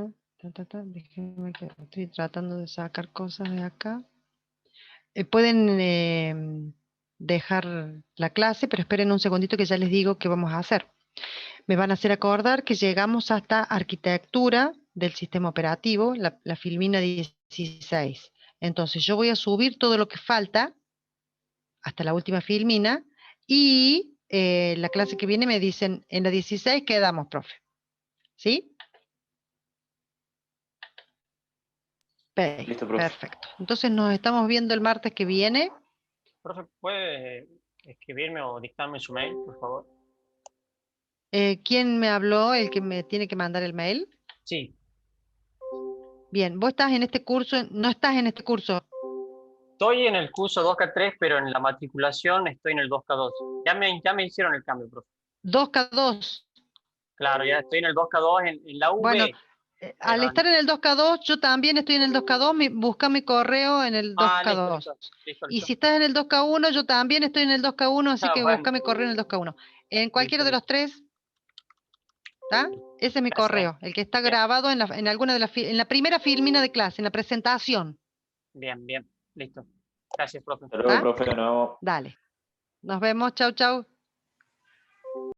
Déjenme que estoy tratando de sacar cosas de acá. Pueden dejar la clase, pero esperen un segundito que ya les digo qué vamos a hacer. Me van a hacer acordar que llegamos hasta arquitectura del sistema operativo, la filmina 16. Entonces yo voy a subir todo lo que falta hasta la última filmina y la clase que viene me dicen, en la 16 quedamos, profe. ¿Sí? Listo, profe. Perfecto. Entonces nos estamos viendo el martes que viene. Profe, ¿puede escribirme o dictarme su mail, por favor? ¿Quién me habló? ¿El que me tiene que mandar el mail? Sí. Bien, vos estás en este curso, no estás en este curso. Estoy en el curso 2K3, pero en la matriculación estoy en el 2K2. Ya me hicieron el cambio, profe. 2K2. Claro, ya estoy en el 2K2 en la V. Bueno, al estar en el 2K2, yo también estoy en el 2K2, busca mi correo en el 2K2. Listo. Y si estás en el 2K1, yo también estoy en el 2K1, así que bueno. busca mi correo en el 2K1. En cualquiera de los tres, ¿está? Ese es mi correo, el que está grabado en alguna de en la primera filmina de clase, en la presentación. Bien, listo. Gracias, profe. Hasta luego, profe, de nuevo. Dale. Nos vemos, chau.